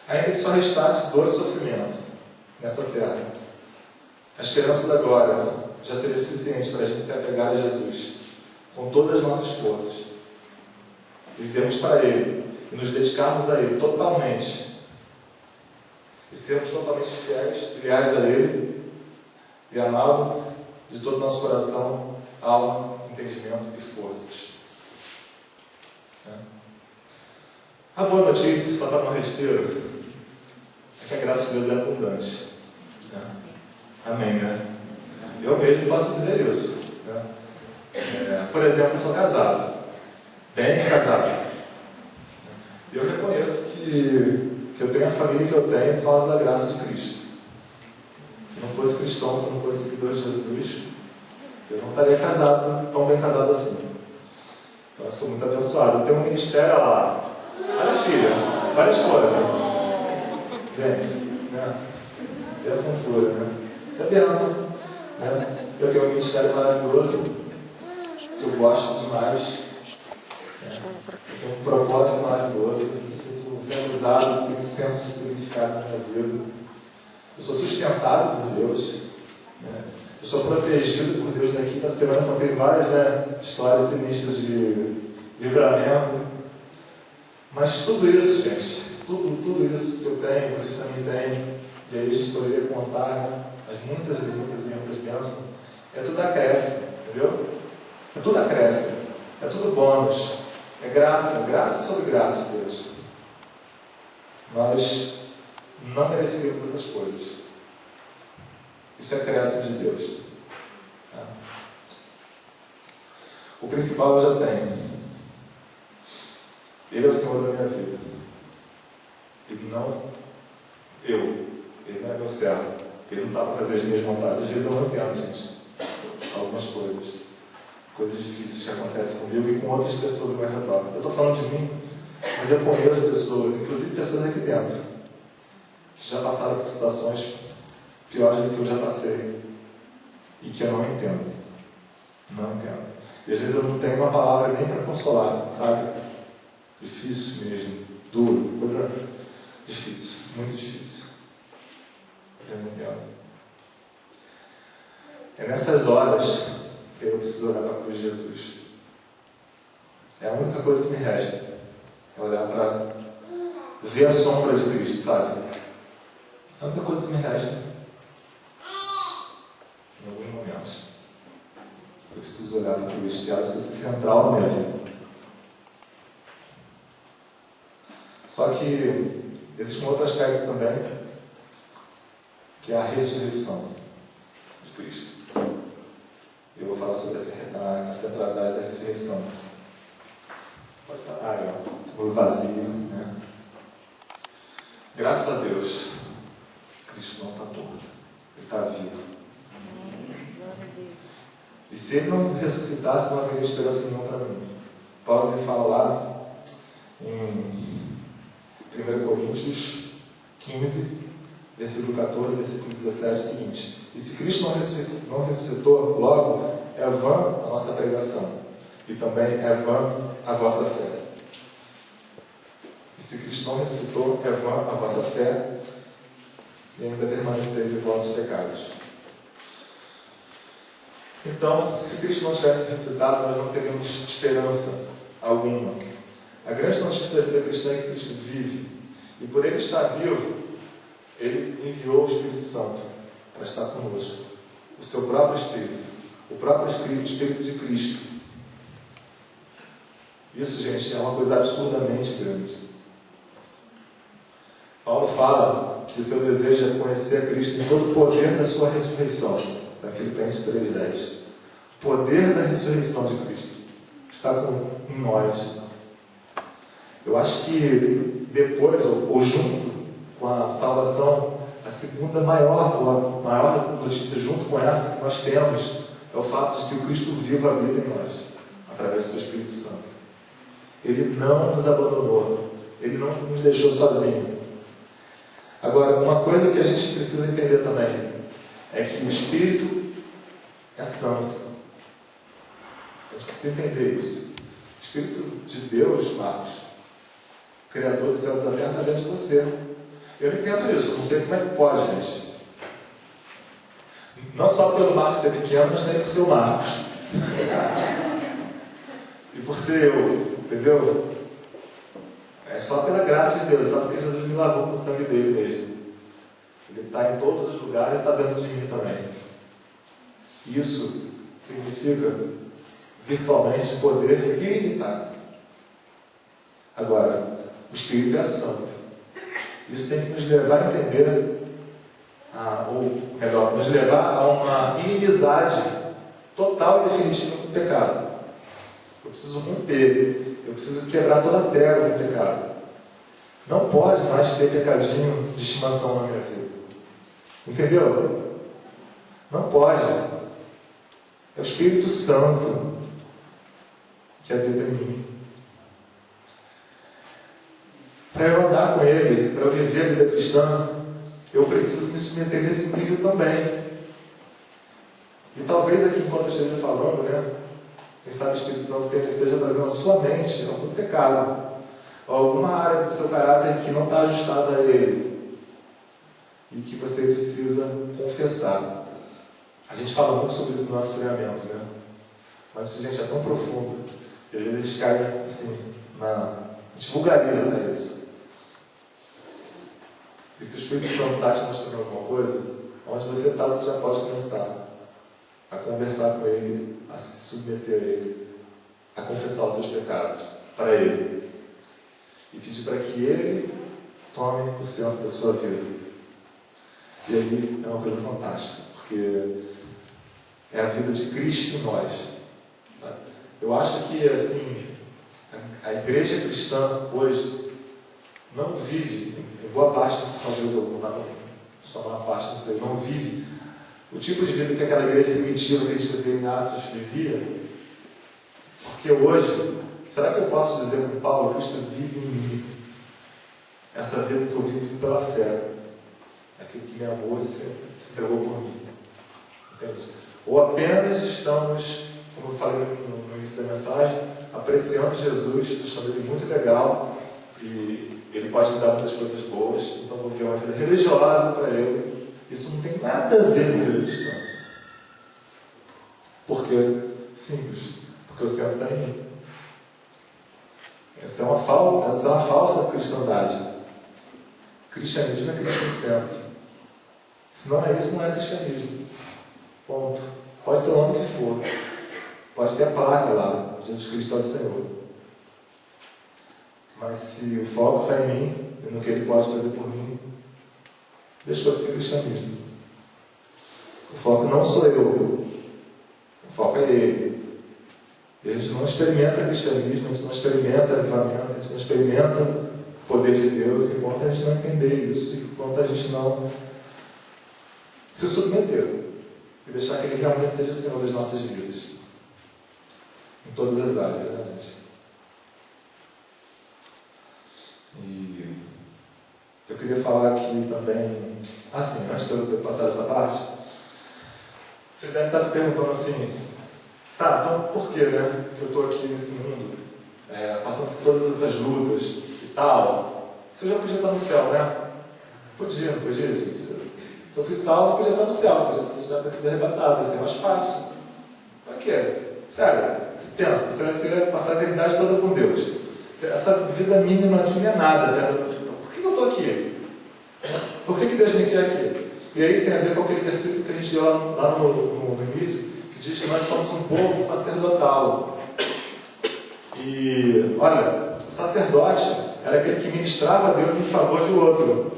ainda que só restasse dor e sofrimento nessa terra, a esperança da glória já seria suficiente para a gente se apegar a Jesus com todas as nossas forças, vivermos para Ele e nos dedicarmos a Ele totalmente, e sermos totalmente fiéis e leais a Ele, e amá-lo de todo o nosso coração, alma, entendimento e forças. A boa notícia, só está no respiro, é que a graça de Deus é abundante. Amém, né? Eu mesmo posso dizer isso. Por exemplo, eu sou casado, bem casado. E eu reconheço que eu tenho a família que eu tenho por causa da graça de Cristo. Se não fosse cristão, se não fosse seguidor de Jesus, eu não estaria casado, tão bem casado assim. Então eu sou muito abençoado. Eu tenho um ministério lá. Olha a filha, olha a esposa. Gente, né? Bênção pura, né? Isso é bênção, né? Eu tenho um ministério maravilhoso, que eu gosto demais, né? Eu tenho um propósito maravilhoso, eu me sinto realizado, tenho senso de significado na minha vida. Eu sou sustentado por Deus, né? Eu sou protegido por Deus. Daqui na semana eu contei várias, né, histórias sinistras de livramento. Mas tudo isso, gente, tudo isso que eu tenho, vocês também têm, e aí a gente poderia contar, né, as muitas e muitas e muitas bênçãos, é tudo acréscimo, entendeu? É tudo acréscimo, é tudo bônus, é graça, graça sobre graça de Deus. Nós não merecemos essas coisas. Isso é acréscimo de Deus. O principal eu já tenho. Ele é o Senhor da minha vida. Ele não eu. Ele não é meu servo. Ele não está para fazer as minhas vontades. Às vezes eu não entendo, gente, algumas coisas. Coisas difíceis que acontecem comigo e com outras pessoas ao meu redor. Eu estou falando de mim, mas eu conheço pessoas, inclusive pessoas aqui dentro, que já passaram por situações piores do que eu já passei e que eu não entendo. Não entendo. E às vezes eu não tenho uma palavra nem para consolar, sabe? Difícil mesmo, duro, coisa difícil, muito difícil. Eu não entendo. É nessas horas que eu preciso olhar para a cruz de Jesus. É a única coisa que me resta. É olhar para ver a sombra de Cristo, sabe? É a única coisa que me resta. Em alguns momentos. Eu preciso olhar para a cruz e ela precisa ser central na minha vida. Só que existe um outro aspecto também, que é a ressurreição de Cristo. Eu vou falar sobre a centralidade da ressurreição. Pode falar, o vazio, né? Graças a Deus, Cristo não está morto, Ele está vivo. E se Ele não ressuscitasse, não haveria esperança nenhuma para mim. Paulo me fala lá em 1 Coríntios 15, versículo 14, versículo 17, o seguinte: e se Cristo não ressuscitou, logo é vã a nossa pregação, e também é vã a vossa fé. E se Cristo não ressuscitou, é vã a vossa fé, e ainda permaneceis em vossos pecados. Então, se Cristo não tivesse ressuscitado, nós não teríamos esperança alguma. A grande notícia da vida cristã é que Cristo vive, e por Ele estar vivo, Ele enviou o Espírito Santo para estar conosco, o seu próprio Espírito, o próprio Espírito de Cristo. Isso, gente, é uma coisa absurdamente grande. Paulo fala que o seu desejo é conhecer a Cristo em todo o poder da sua ressurreição. Está em Filipenses 3,10. O poder da ressurreição de Cristo está em nós. Eu acho que depois, ou junto com a salvação, a segunda maior notícia junto com essa que nós temos é o fato de que o Cristo vivo habita em nós, através do seu Espírito Santo. Ele não nos abandonou, Ele não nos deixou sozinhos. Agora, uma coisa que a gente precisa entender também é que o Espírito é santo. A gente precisa entender isso. O Espírito de Deus, Marcos, Criador dos céus e da terra, está dentro de você. Eu não entendo isso, não sei como é que pode, gente. Não só pelo Marcos ser pequeno, mas também por ser o Marcos. E por ser eu, entendeu? É só pela graça de Deus, só porque Jesus me lavou com o sangue dele mesmo. Ele está em todos os lugares e está dentro de mim também. Isso significa virtualmente poder ilimitado. Agora, o Espírito é santo. Isso tem que nos levar a entender, ou melhor, nos levar a uma inimizade total e definitiva com o pecado. Eu preciso romper, eu preciso quebrar toda a treva do pecado. Não pode mais ter pecadinho de estimação na minha vida. Entendeu? Não pode. É o Espírito Santo que habita em mim. Para eu andar com Ele, para eu viver a vida cristã, eu preciso me submeter nesse nível também. E talvez aqui, enquanto eu esteja falando, né, quem sabe o Espírito Santo esteja trazendo à sua mente algum pecado, ou alguma área do seu caráter que não está ajustada a ele, e que você precisa confessar. A gente fala muito sobre isso no nosso treinamento, né? Mas isso, gente, é tão profundo, que às vezes a gente cai assim, a gente vulgariza isso. E se o Espírito Santo está te mostrando alguma coisa, onde você está, você já pode começar a conversar com Ele, a se submeter a Ele, a confessar os seus pecados para Ele e pedir para que Ele tome o centro da sua vida. E aí é uma coisa fantástica, porque é a vida de Cristo em nós. Tá? Eu acho que assim, a igreja cristã hoje não vive, em boa parte, talvez só uma parte, não sei, não vive o tipo de vida que aquela igreja primitiva que a gente vê em Atos vivia. Porque hoje, será que eu posso dizer com Paulo, Cristo vive em mim? Essa vida que eu vivo pela fé, aquele que me amou e se entregou por mim. Entende? Ou apenas estamos, como eu falei no início da mensagem, apreciando Jesus, achando ele muito legal e ele pode me dar muitas coisas boas, então vou ter uma vida religiosa para ele. Isso não tem nada a ver com vida cristã. Porque, simples, porque o centro está em mim. Essa é uma falsa cristandade. Cristianismo é Cristo no centro. Se não é isso, não é cristianismo. Ponto. Pode ter o nome que for. Pode ter a placa lá, Jesus Cristo é o Senhor. Mas se o foco está em mim, e no que Ele pode fazer por mim, deixou de ser cristianismo. O foco não sou eu. O foco é Ele. E a gente não experimenta cristianismo, a gente não experimenta avivamento, a gente não experimenta o poder de Deus enquanto a gente não entender isso, enquanto a gente não se submeter e deixar que Ele realmente seja o Senhor das nossas vidas. Em todas as áreas, né, gente? E eu queria falar aqui também, assim, antes de eu passar essa parte, vocês devem estar se perguntando assim, tá, então por que, né, que eu estou aqui nesse mundo, passando por todas essas lutas e tal? Se eu já podia estar no céu, né? Podia, não podia, gente? Se eu fui salvo, eu podia estar no céu, podia já ter sido arrebatado, ia ser mais fácil. Pra quê? Sério, você pensa, você vai passar a eternidade toda com Deus. Essa vida mínima aqui não é nada, né? Por que eu estou aqui? Por que Deus me quer aqui? E aí tem a ver com aquele versículo que a gente deu lá no início, que diz que nós somos um povo sacerdotal. E, olha, o sacerdote era aquele que ministrava a Deus em favor de outro.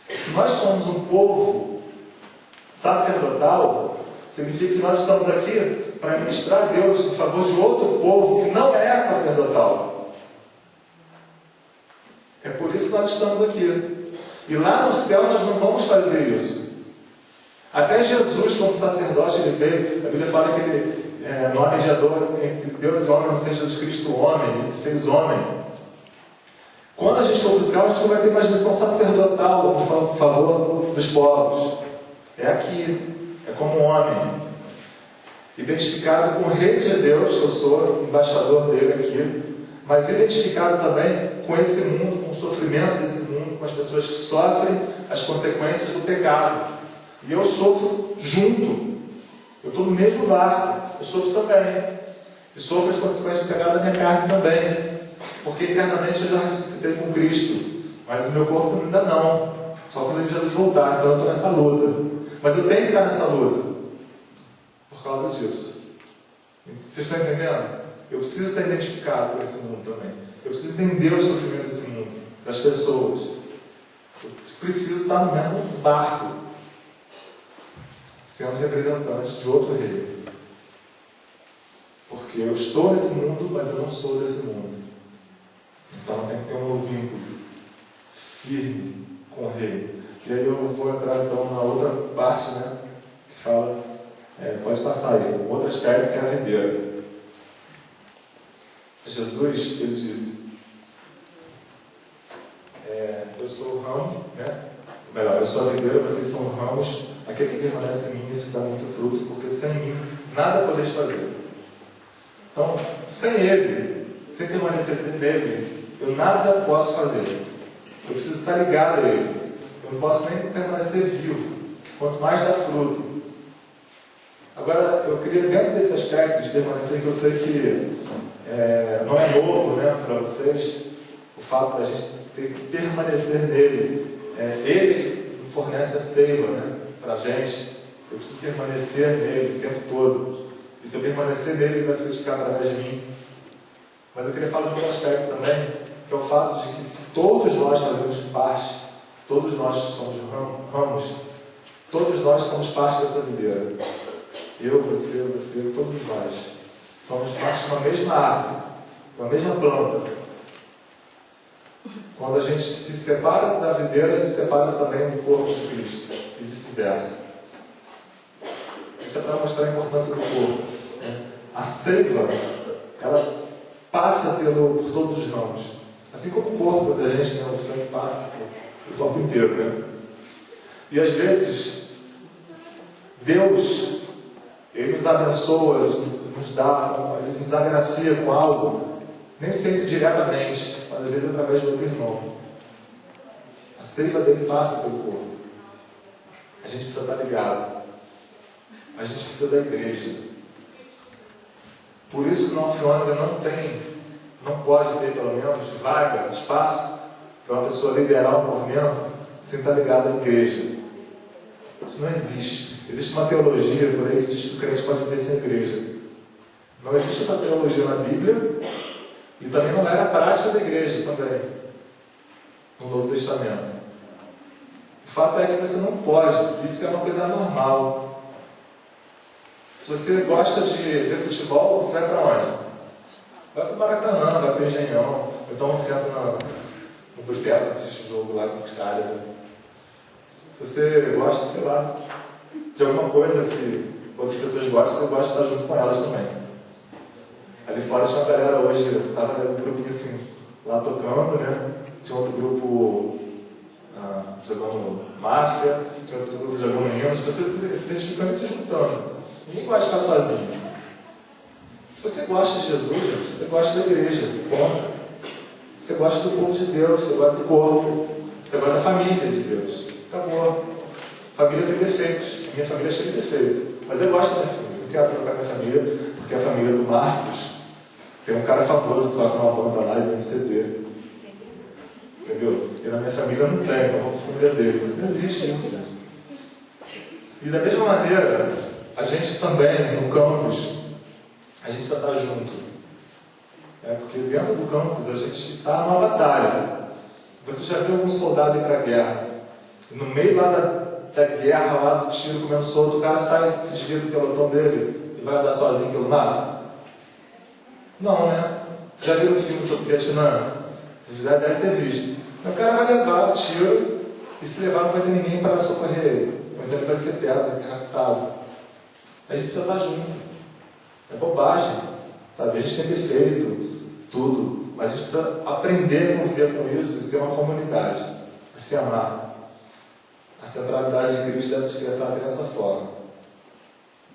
Se nós somos um povo sacerdotal, significa que nós estamos aqui para ministrar a Deus em favor de outro povo que não é sacerdotal. É por isso que nós estamos aqui. E lá no céu nós não vamos fazer isso. Até Jesus, como sacerdote, ele veio, a Bíblia fala que ele, não há mediador entre Deus e homem, não seja Jesus Cristo homem, ele se fez homem. Quando a gente for para o céu, a gente não vai ter mais missão sacerdotal em favor dos povos. É aqui, é como um homem, identificado com o Rei de Deus, que eu sou embaixador dele aqui, mas identificado também com esse mundo, com o sofrimento desse mundo, com as pessoas que sofrem as consequências do pecado. E eu sofro junto. Eu estou no mesmo barco. Eu sofro também. E sofro as consequências do pecado da minha carne também. Porque eternamente eu já ressuscitei com Cristo. Mas o meu corpo ainda não. Só quando Jesus voltar. Então eu estou nessa luta. Mas eu tenho que estar nessa luta. Por causa disso. Vocês estão entendendo? Eu preciso estar identificado com esse mundo também. Eu preciso entender o sofrimento desse mundo, das pessoas. Eu preciso estar no mesmo barco, sendo representante de outro rei. Porque eu estou nesse mundo, mas eu não sou desse mundo. Então tem que ter um vínculo firme com o rei. E aí eu vou entrar então na outra parte, né? Que fala, pode passar aí, um outro aspecto que é a videira. Jesus, ele disse, eu sou o ramo, né? melhor, eu sou a videira, vocês são ramos, aquele que permanece em mim, isso dá muito fruto, porque sem mim nada podeis fazer. Então, sem Ele, sem permanecer nele, eu nada posso fazer. Eu preciso estar ligado a Ele. Eu não posso nem permanecer vivo, quanto mais dar fruto. Agora, eu queria, dentro desse aspecto de permanecer, que eu sei que não é novo, né, para vocês, o fato da gente ter que permanecer nele. Ele fornece a seiva, né, para a gente. Eu preciso permanecer nele o tempo todo. E se eu permanecer nele, ele vai frutificar através de mim. Mas eu queria falar de um aspecto também, que é o fato de que se todos nós fazemos parte, se todos nós somos ramos, todos nós somos parte dessa videira. Eu, você, todos nós somos parte de uma mesma árvore, uma mesma planta. Quando a gente se separa da videira, a gente se separa também do corpo de Cristo, e vice-versa. Isso é para mostrar a importância do corpo. A seiva, ela passa por todos os ramos. Assim como o corpo da gente, né, o sangue passa pelo corpo inteiro. Né? E às vezes, Deus, Ele nos abençoa, nos dá, às vezes nos agracia com algo, nem sempre diretamente, mas às vezes através de outro irmão. A seiva dele passa pelo corpo. A gente precisa estar ligado. A gente precisa da igreja. Por isso que o Alfôndega não pode ter, pelo menos, vaga, espaço, para uma pessoa liderar o movimento sem estar ligado à igreja. Isso não existe. Existe uma teologia por aí que diz que o crente pode viver sem igreja. Não existe essa teologia na Bíblia e também não era a prática da igreja também, no Novo Testamento. O fato é que você não pode, isso é uma coisa normal. Se você gosta de ver futebol, você vai para onde? Vai para o Maracanã, vai para o Engenhão, então você entra no Boteco, assiste o jogo lá com os caras. Né? Se você gosta, sei lá, de alguma coisa que outras pessoas gostam, você gosta de estar junto com elas também. Ali fora tinha uma galera hoje, estava um grupinho assim, lá tocando, né? Tinha outro grupo jogando máfia, tinha outro grupo jogando hinos, pessoas se identificando e se juntando. Ninguém gosta de ficar sozinho. Se você gosta de Jesus, você gosta da igreja, ponto. Você gosta do povo de Deus, você gosta do corpo, você gosta da família de Deus. Acabou. Família tem defeitos. Minha família é cheia de defeitos. Mas eu gosto da minha família. Eu quero trocar minha família, porque a família do Marcos tem um cara famoso que toca uma banda lá e vende CD. Entendeu? E na minha família não tem, é uma família dele. Não existe isso, gente. E da mesma maneira, a gente também, no campus, a gente precisa estar junto. Porque dentro do campus a gente está numa batalha. Você já viu algum soldado ir para a guerra? No meio lá da guerra, lá do tiro começou, o cara sai, se desvia do pelotão dele e vai andar sozinho pelo mato? Não, né? Você já viu o filme sobre o Vietnã? Você já deve ter visto. O cara vai levar o tiro e se levar não vai ter ninguém para socorrer ele. Ou então ele vai ser pego, vai ser raptado. A gente precisa estar junto. É bobagem, sabe? A gente tem defeito, tudo, mas a gente precisa aprender a conviver com isso e ser uma comunidade, a se amar. A centralidade de Cristo deve se expressar dessa forma.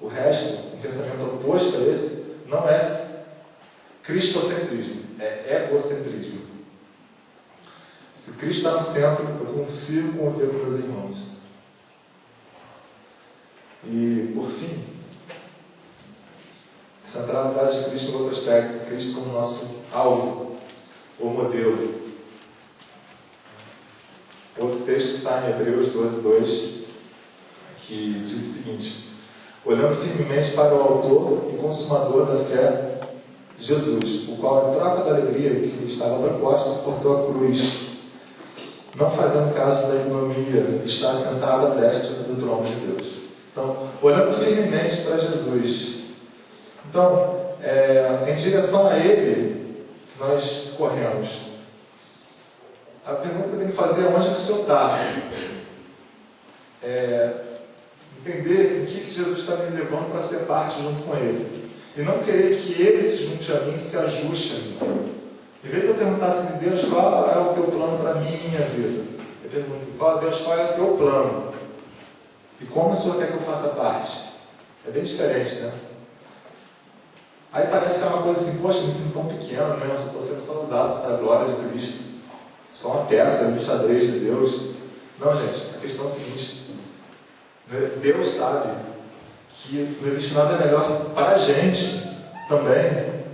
O resto, um pensamento oposto a esse, não é cristocentrismo, é egocentrismo. Se Cristo está no centro, eu consigo conviver com meus irmãos. E, por fim, a centralidade de Cristo no outro aspecto, Cristo como nosso alvo, ou modelo. Outro texto está em Hebreus 12:2, que diz o seguinte: olhando firmemente para o autor e consumador da fé, Jesus, o qual, em troca da alegria que lhe estava proposta, suportou a cruz, não fazendo caso da ignomínia, está sentado à destra do trono de Deus. Então, olhando firmemente para Jesus. Então, em direção a Ele, que nós corremos. A pergunta que eu tenho que fazer é onde o Senhor está. Entender em que Jesus está me levando para ser parte junto com Ele. E não querer que Ele se junte a mim, se ajuste a mim. Em vez de eu perguntar assim, Deus, qual é o teu plano para a minha vida? Eu pergunto, Deus, qual é o teu plano? E como o Senhor quer que eu faça parte? É bem diferente, né? Aí parece que é uma coisa assim, poxa, me sinto tão pequeno, né? Eu estou sendo só usado para a glória de Cristo. Só uma peça, um xadrez de Deus. Não, gente, a questão é a seguinte. Deus sabe que não existe nada melhor para a gente também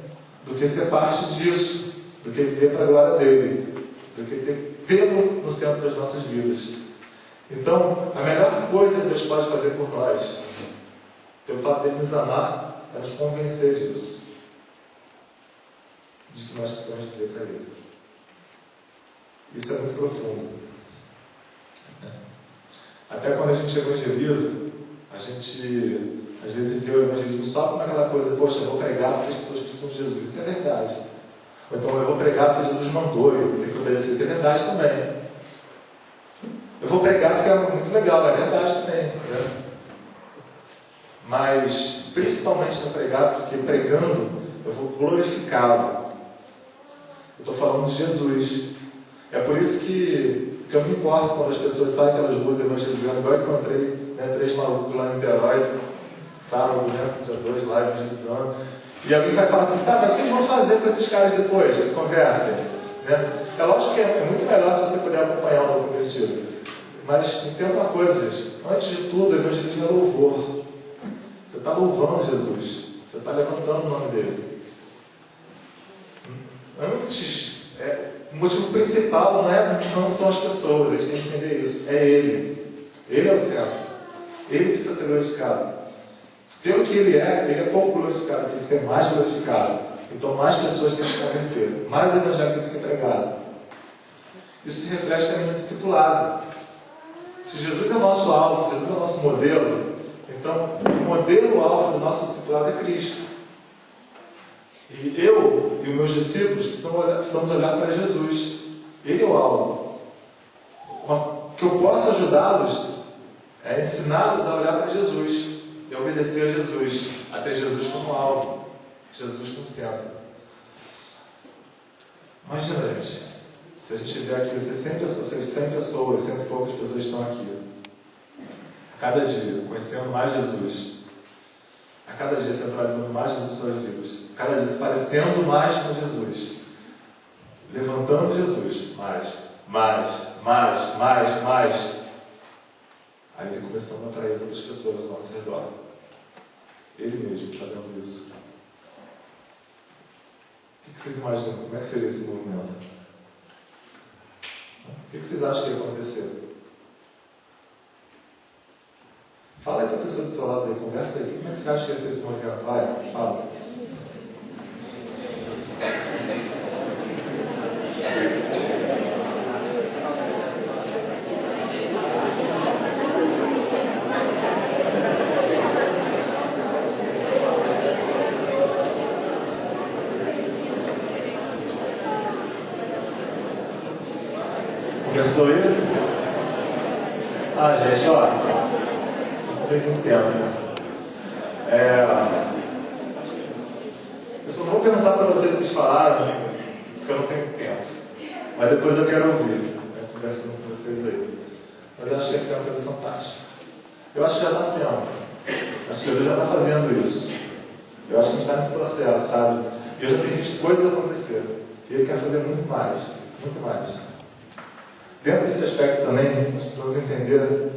do que ser parte disso, do que ter para a glória dele, do que tê-lo no centro das nossas vidas. Então, a melhor coisa que Deus pode fazer por nós, pelo fato dele nos amar, é nos convencer disso, de que nós precisamos viver para ele. Isso é muito profundo. Até quando a gente evangeliza, a gente às vezes vê o evangelismo só como aquela coisa, poxa, eu vou pregar porque as pessoas precisam de Jesus. Isso é verdade. Ou então eu vou pregar porque Jesus mandou, eu tenho que obedecer. Isso é verdade também. Eu vou pregar porque é muito legal, é verdade também. Né? Mas principalmente no pregar, porque pregando eu vou glorificá-lo. Eu estou falando de Jesus. É por isso que eu me importo quando as pessoas saem pelas ruas evangelizando, igual eu encontrei 3 malucos lá em Niterói, sábado, dia 2 lá evangelizando, e alguém vai falar assim, tá, mas o que eles vão fazer com esses caras depois, que se convertem? Né? É lógico que é muito melhor se você puder acompanhar o novo convertido, mas entenda uma coisa, gente, antes de tudo, o evangelismo é louvor. Você está louvando Jesus, você está levantando o nome dele. Antes, o motivo principal não são as pessoas, a gente tem que entender isso, é Ele. Ele é o centro. Ele precisa ser glorificado. Pelo que Ele é pouco glorificado, tem que ser mais glorificado. Então mais pessoas têm que se converter, mais evangelho tem que ser pregado. Isso se reflete também no discipulado. Se Jesus é o nosso alvo, se Jesus é o nosso modelo, então o modelo alvo do nosso discipulado é Cristo. E eu e os meus discípulos precisamos olhar para Jesus. Ele é o alvo. O que eu posso ajudá-los é ensiná-los a olhar para Jesus e a obedecer a Jesus, a ter Jesus como alvo, Jesus como centro. Imagina, gente, se a gente tiver aqui, vocês 100 pessoas, 100 e poucas pessoas estão aqui, a cada dia, conhecendo mais Jesus, a cada dia centralizando mais Jesus em suas vidas, a cada dia se parecendo mais com Jesus, levantando Jesus, mais. Aí ele começando a atrair as outras pessoas ao nosso redor. Ele mesmo fazendo isso. O que vocês imaginam? Como é que seria esse movimento? O que vocês acham que ia acontecer? Fala aí para a pessoa do seu lado aí, conversa aí. Como é que você acha que ia ser esse movimento? Vai, fala. Começou aí? Gente, ó, não tem muito tempo, né? Eu só não vou perguntar para vocês se vocês falaram, porque eu não tenho tempo. Mas depois eu quero ouvir, né, conversando com vocês aí. Mas eu acho que essa é uma coisa fantástica. Eu acho que já está sendo. Acho que Deus já está fazendo isso. Eu acho que a gente está nesse processo, sabe? E eu já tenho visto coisas acontecer. E Ele quer fazer muito mais. Muito mais. Dentro desse aspecto também, nós precisamos entender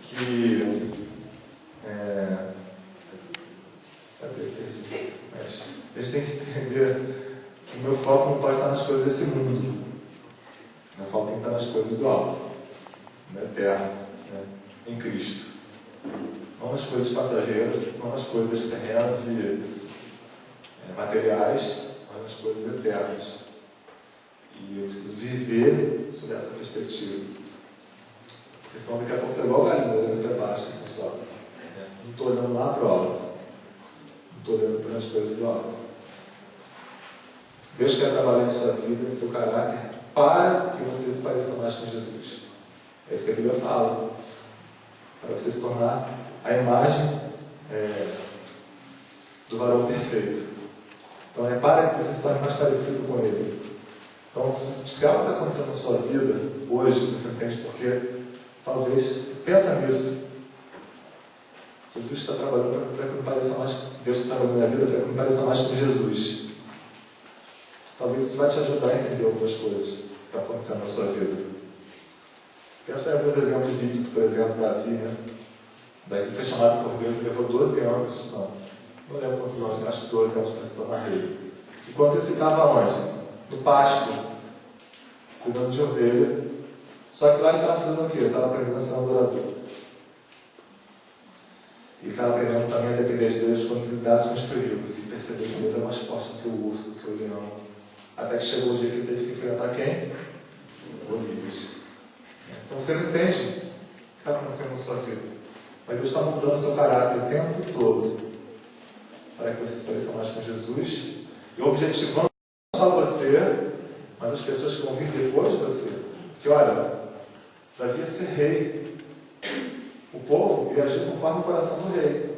que mas a gente tem que entender que o meu foco não pode estar nas coisas desse mundo. Meu foco tem que estar nas coisas do alto, no eterno, né? Em Cristo. Não nas coisas passageiras, não nas coisas terrenas e materiais, mas nas coisas eternas. E eu preciso viver sob essa perspectiva. Porque senão daqui a pouco estou igual o galinho, olhando para baixo, assim só. Não estou olhando lá para o alto. Não estou olhando para as coisas do alto. Deus quer trabalhar em sua vida, em seu caráter, para que você se pareça mais com Jesus. É isso que a Bíblia fala. Para você se tornar a imagem do varão perfeito. Então é para que você se torne mais parecido com Ele. Então, se algo está acontecendo na sua vida, hoje, você entende porque, talvez, pensa nisso. Jesus está trabalhando para que eu me pareça mais, Deus está trabalhando na minha vida para que eu me pareça mais com Jesus. Talvez isso vai te ajudar a entender algumas coisas que estão acontecendo na sua vida. Pensa em alguns exemplos bíblicos, por exemplo, Davi, né? Davi foi chamado por Deus e levou 12 anos, não lembro quantos anos, mas acho que 12 anos para se tornar rei. Enquanto isso, ele estava onde? No pasto, cuidando de ovelha. Só que lá ele estava fazendo o quê? Ele estava aprendendo a ser um adorador. Ele estava aprendendo também a depender de Deus quando ele lidasse com os perigos. E perceber que Deus é mais forte do que o urso, do que o leão. Até que chegou o dia que ele teve que enfrentar quem? Golias. Então você não entende o que está acontecendo na sua vida. Mas Deus está mudando o seu caráter o tempo todo para que você se pareça mais com Jesus e objetivando não só você, mas as pessoas que vão vir depois de você. Porque olha, Davi ia ser rei. O povo ia agir conforme o coração do rei.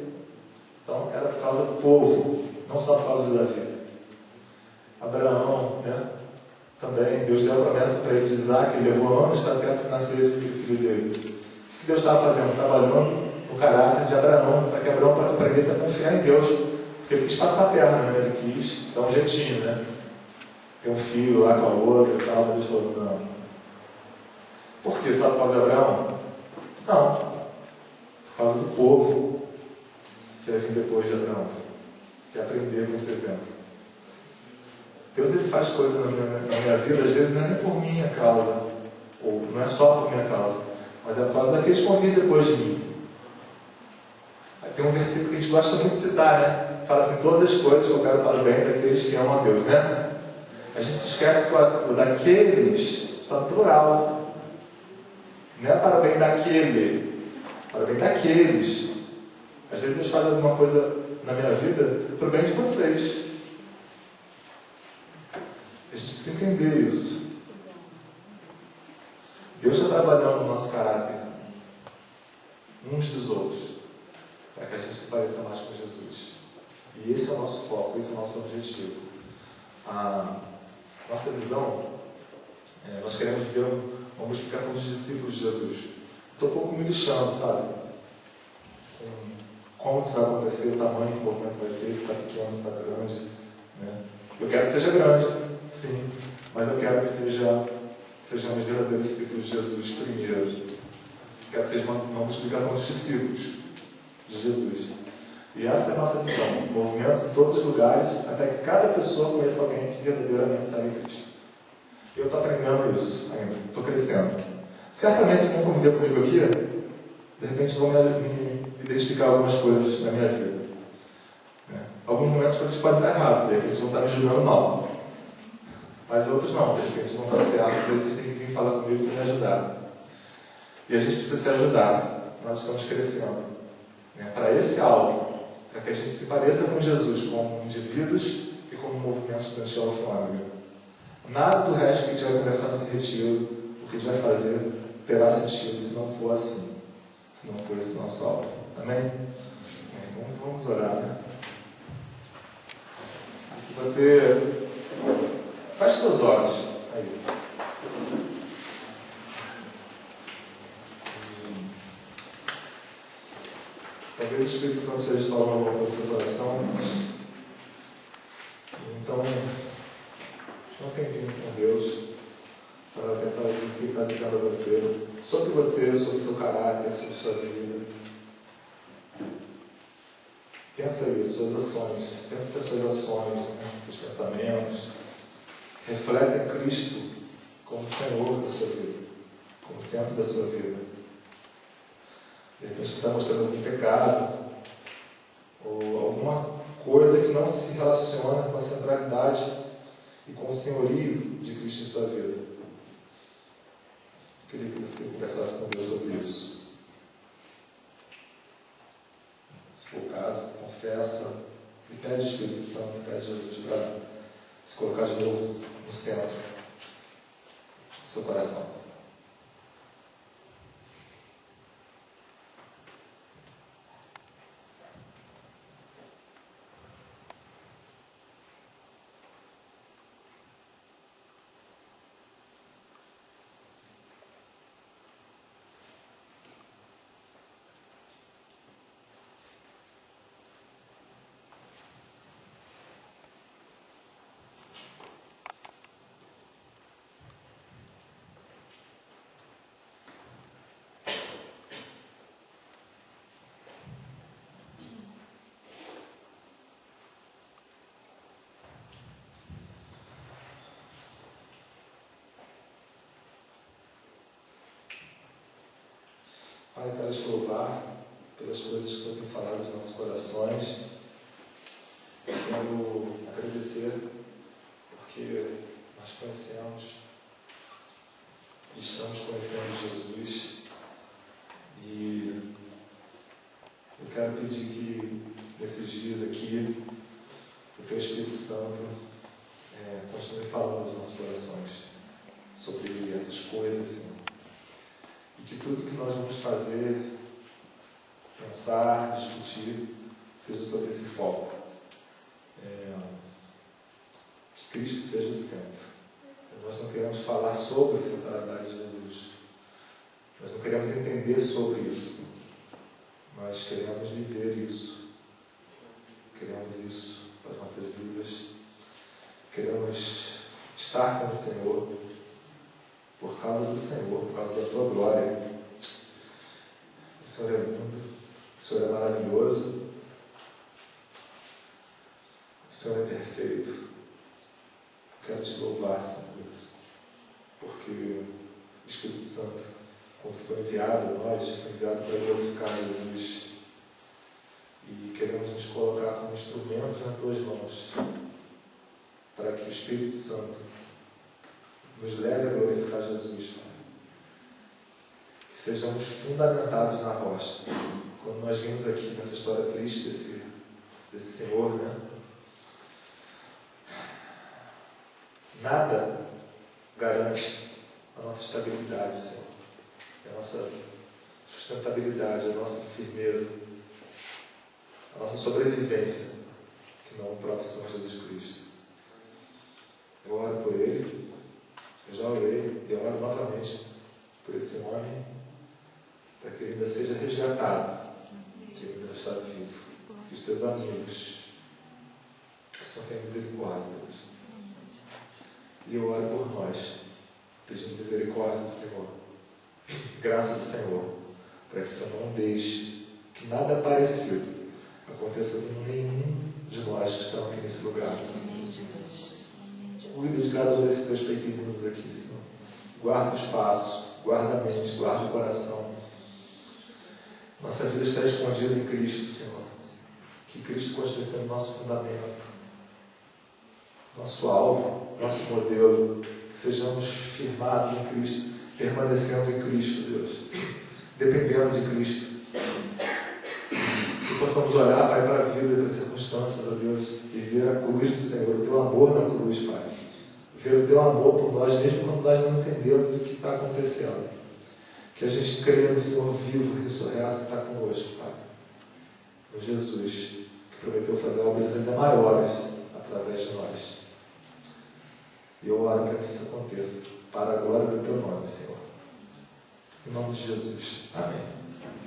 Então era por causa do povo, não só por causa de Davi. Abraão, né? Também Deus deu a promessa para ele de Isaac, ele levou anos para até que nascesse aquele filho dele. O que Deus estava fazendo? Trabalhando no caráter de Abraão, para que Abraão aprendesse a confiar em Deus. Porque ele quis passar a perna, né? Ele quis dar um jeitinho, né? Ter um filho lá com a outra e tal, mas Deus falou, não. Por que só por causa de Abraão? Não. Por causa do povo que vai vir depois de Abraão. Que aprender com esse exemplo. Deus ele faz coisas na minha vida, às vezes não é nem por minha causa, ou não é só por minha causa, mas é por causa daqueles que vão vir depois de mim. Aí tem um versículo que a gente gosta muito de citar, né? Fala assim, todas as coisas que eu quero para o bem daqueles que amam a Deus, né? A gente se esquece que o daqueles está no plural. Não é para o bem daquele, para o bem daqueles. Às vezes Deus faz alguma coisa na minha vida para o bem de vocês. A gente precisa entender isso. Deus está trabalhando no nosso caráter, uns dos outros, para que a gente se pareça mais com Jesus. E esse é o nosso foco, esse é o nosso objetivo. A nossa visão, nós queremos ver uma multiplicação de discípulos de Jesus. Estou um pouco me lixando, sabe? Como isso vai acontecer, o tamanho que o movimento vai ter, se está pequeno, se está grande. Né? Eu quero que seja grande, sim, mas eu quero que sejamos verdadeiros discípulos de Jesus primeiro. Quero que seja uma multiplicação de discípulos de Jesus. E essa é a nossa visão. Movimentos em todos os lugares, até que cada pessoa conheça alguém que verdadeiramente segue Cristo. Eu estou aprendendo isso ainda, estou crescendo. Certamente, se vão conviver comigo aqui, de repente vão me identificar algumas coisas na minha vida. Alguns momentos vocês podem estar errados, de repente vocês vão estar me julgando mal. Mas outros não, de repente vocês vão estar certos, às vezes vocês têm que vir falar comigo para me ajudar. E a gente precisa se ajudar, nós estamos crescendo. Para esse alvo, para que a gente se pareça com Jesus, como indivíduos e como movimento estudantil fenômeno. Nada do resto que a gente vai conversar nesse retiro, o que a gente vai fazer, terá sentido se não for assim, se não for esse nosso alvo. Amém? Então vamos orar, né? E se você... Feche seus olhos. Aí. Talvez o Espírito Santo esteja falando alguma coisa no seu coração. Então, não tem tempo com Deus para tentar ouvir o que Ele está dizendo a você, sobre o seu caráter, sobre sua vida. Pensa isso, suas ações. Pensa se as suas ações, seus pensamentos refletem Cristo como Senhor da sua vida, como centro da sua vida. De repente está mostrando algum pecado ou alguma coisa que não se relaciona com a centralidade e com o senhorio de Cristo em sua vida. Eu queria que você conversasse com Deus sobre isso. Se for o caso, confessa e pede o Espírito Santo, pede Jesus para se colocar de novo no centro do seu coração. Pai, eu quero te louvar pelas coisas que o Senhor tem falado nos nossos corações. Eu quero agradecer porque nós conhecemos e estamos conhecendo Jesus. E eu quero pedir que nesses dias aqui o Teu Espírito Santo continue falando aos nossos corações sobre essas coisas, Senhor. E que tudo que nós vamos fazer, pensar, discutir, seja sobre esse foco. Que Cristo seja o centro. Nós não queremos falar sobre a centralidade de Jesus. Nós não queremos entender sobre isso. Nós queremos viver isso. Queremos isso para as nossas vidas. Queremos estar com o Senhor por causa do Senhor, por causa da Tua glória. O Senhor é lindo, o Senhor é maravilhoso, o Senhor é perfeito. Quero te louvar, Senhor Deus, porque o Espírito Santo, quando foi enviado a nós, foi enviado para glorificar Jesus. E queremos nos colocar como instrumentos nas Tuas mãos, para que o Espírito Santo nos leve a glorificar Jesus, Pai. Que sejamos fundamentados na rocha. Quando nós vimos aqui nessa história triste desse Senhor, né? Nada garante a nossa estabilidade, Senhor. A nossa sustentabilidade, a nossa firmeza, a nossa sobrevivência, que não o próprio Senhor Jesus Cristo. Eu oro por Ele, eu já orei, e eu oro novamente por esse homem, para que ele ainda seja resgatado, se ele ainda está vivo. E os seus amigos, que o Senhor tenha misericórdia, Deus. E eu oro por nós, pedindo misericórdia do Senhor, graça do Senhor, para que o Senhor não deixe que nada parecido aconteça com nenhum de nós que estão aqui nesse lugar, Senhor. Cuida de cada um desses Teus pequeninos aqui, Senhor. Guarda os passos, guarda a mente, guarda o coração. Nossa vida está escondida em Cristo, Senhor. Que Cristo continue sendo nosso fundamento, nosso alvo, nosso modelo. Que sejamos firmados em Cristo, permanecendo em Cristo, Deus. Dependendo de Cristo. Que possamos olhar, Pai, para a vida e para as circunstâncias, ó Deus, e ver a cruz do Senhor, o Teu amor na cruz, Pai. Ver o Teu amor por nós, mesmo quando nós não entendemos o que está acontecendo. Que a gente creia no Senhor vivo, ressurreto, que está conosco, Pai. No Jesus, que prometeu fazer obras ainda maiores através de nós. E eu oro para que isso aconteça, para a glória do Teu nome, Senhor. Em nome de Jesus. Amém.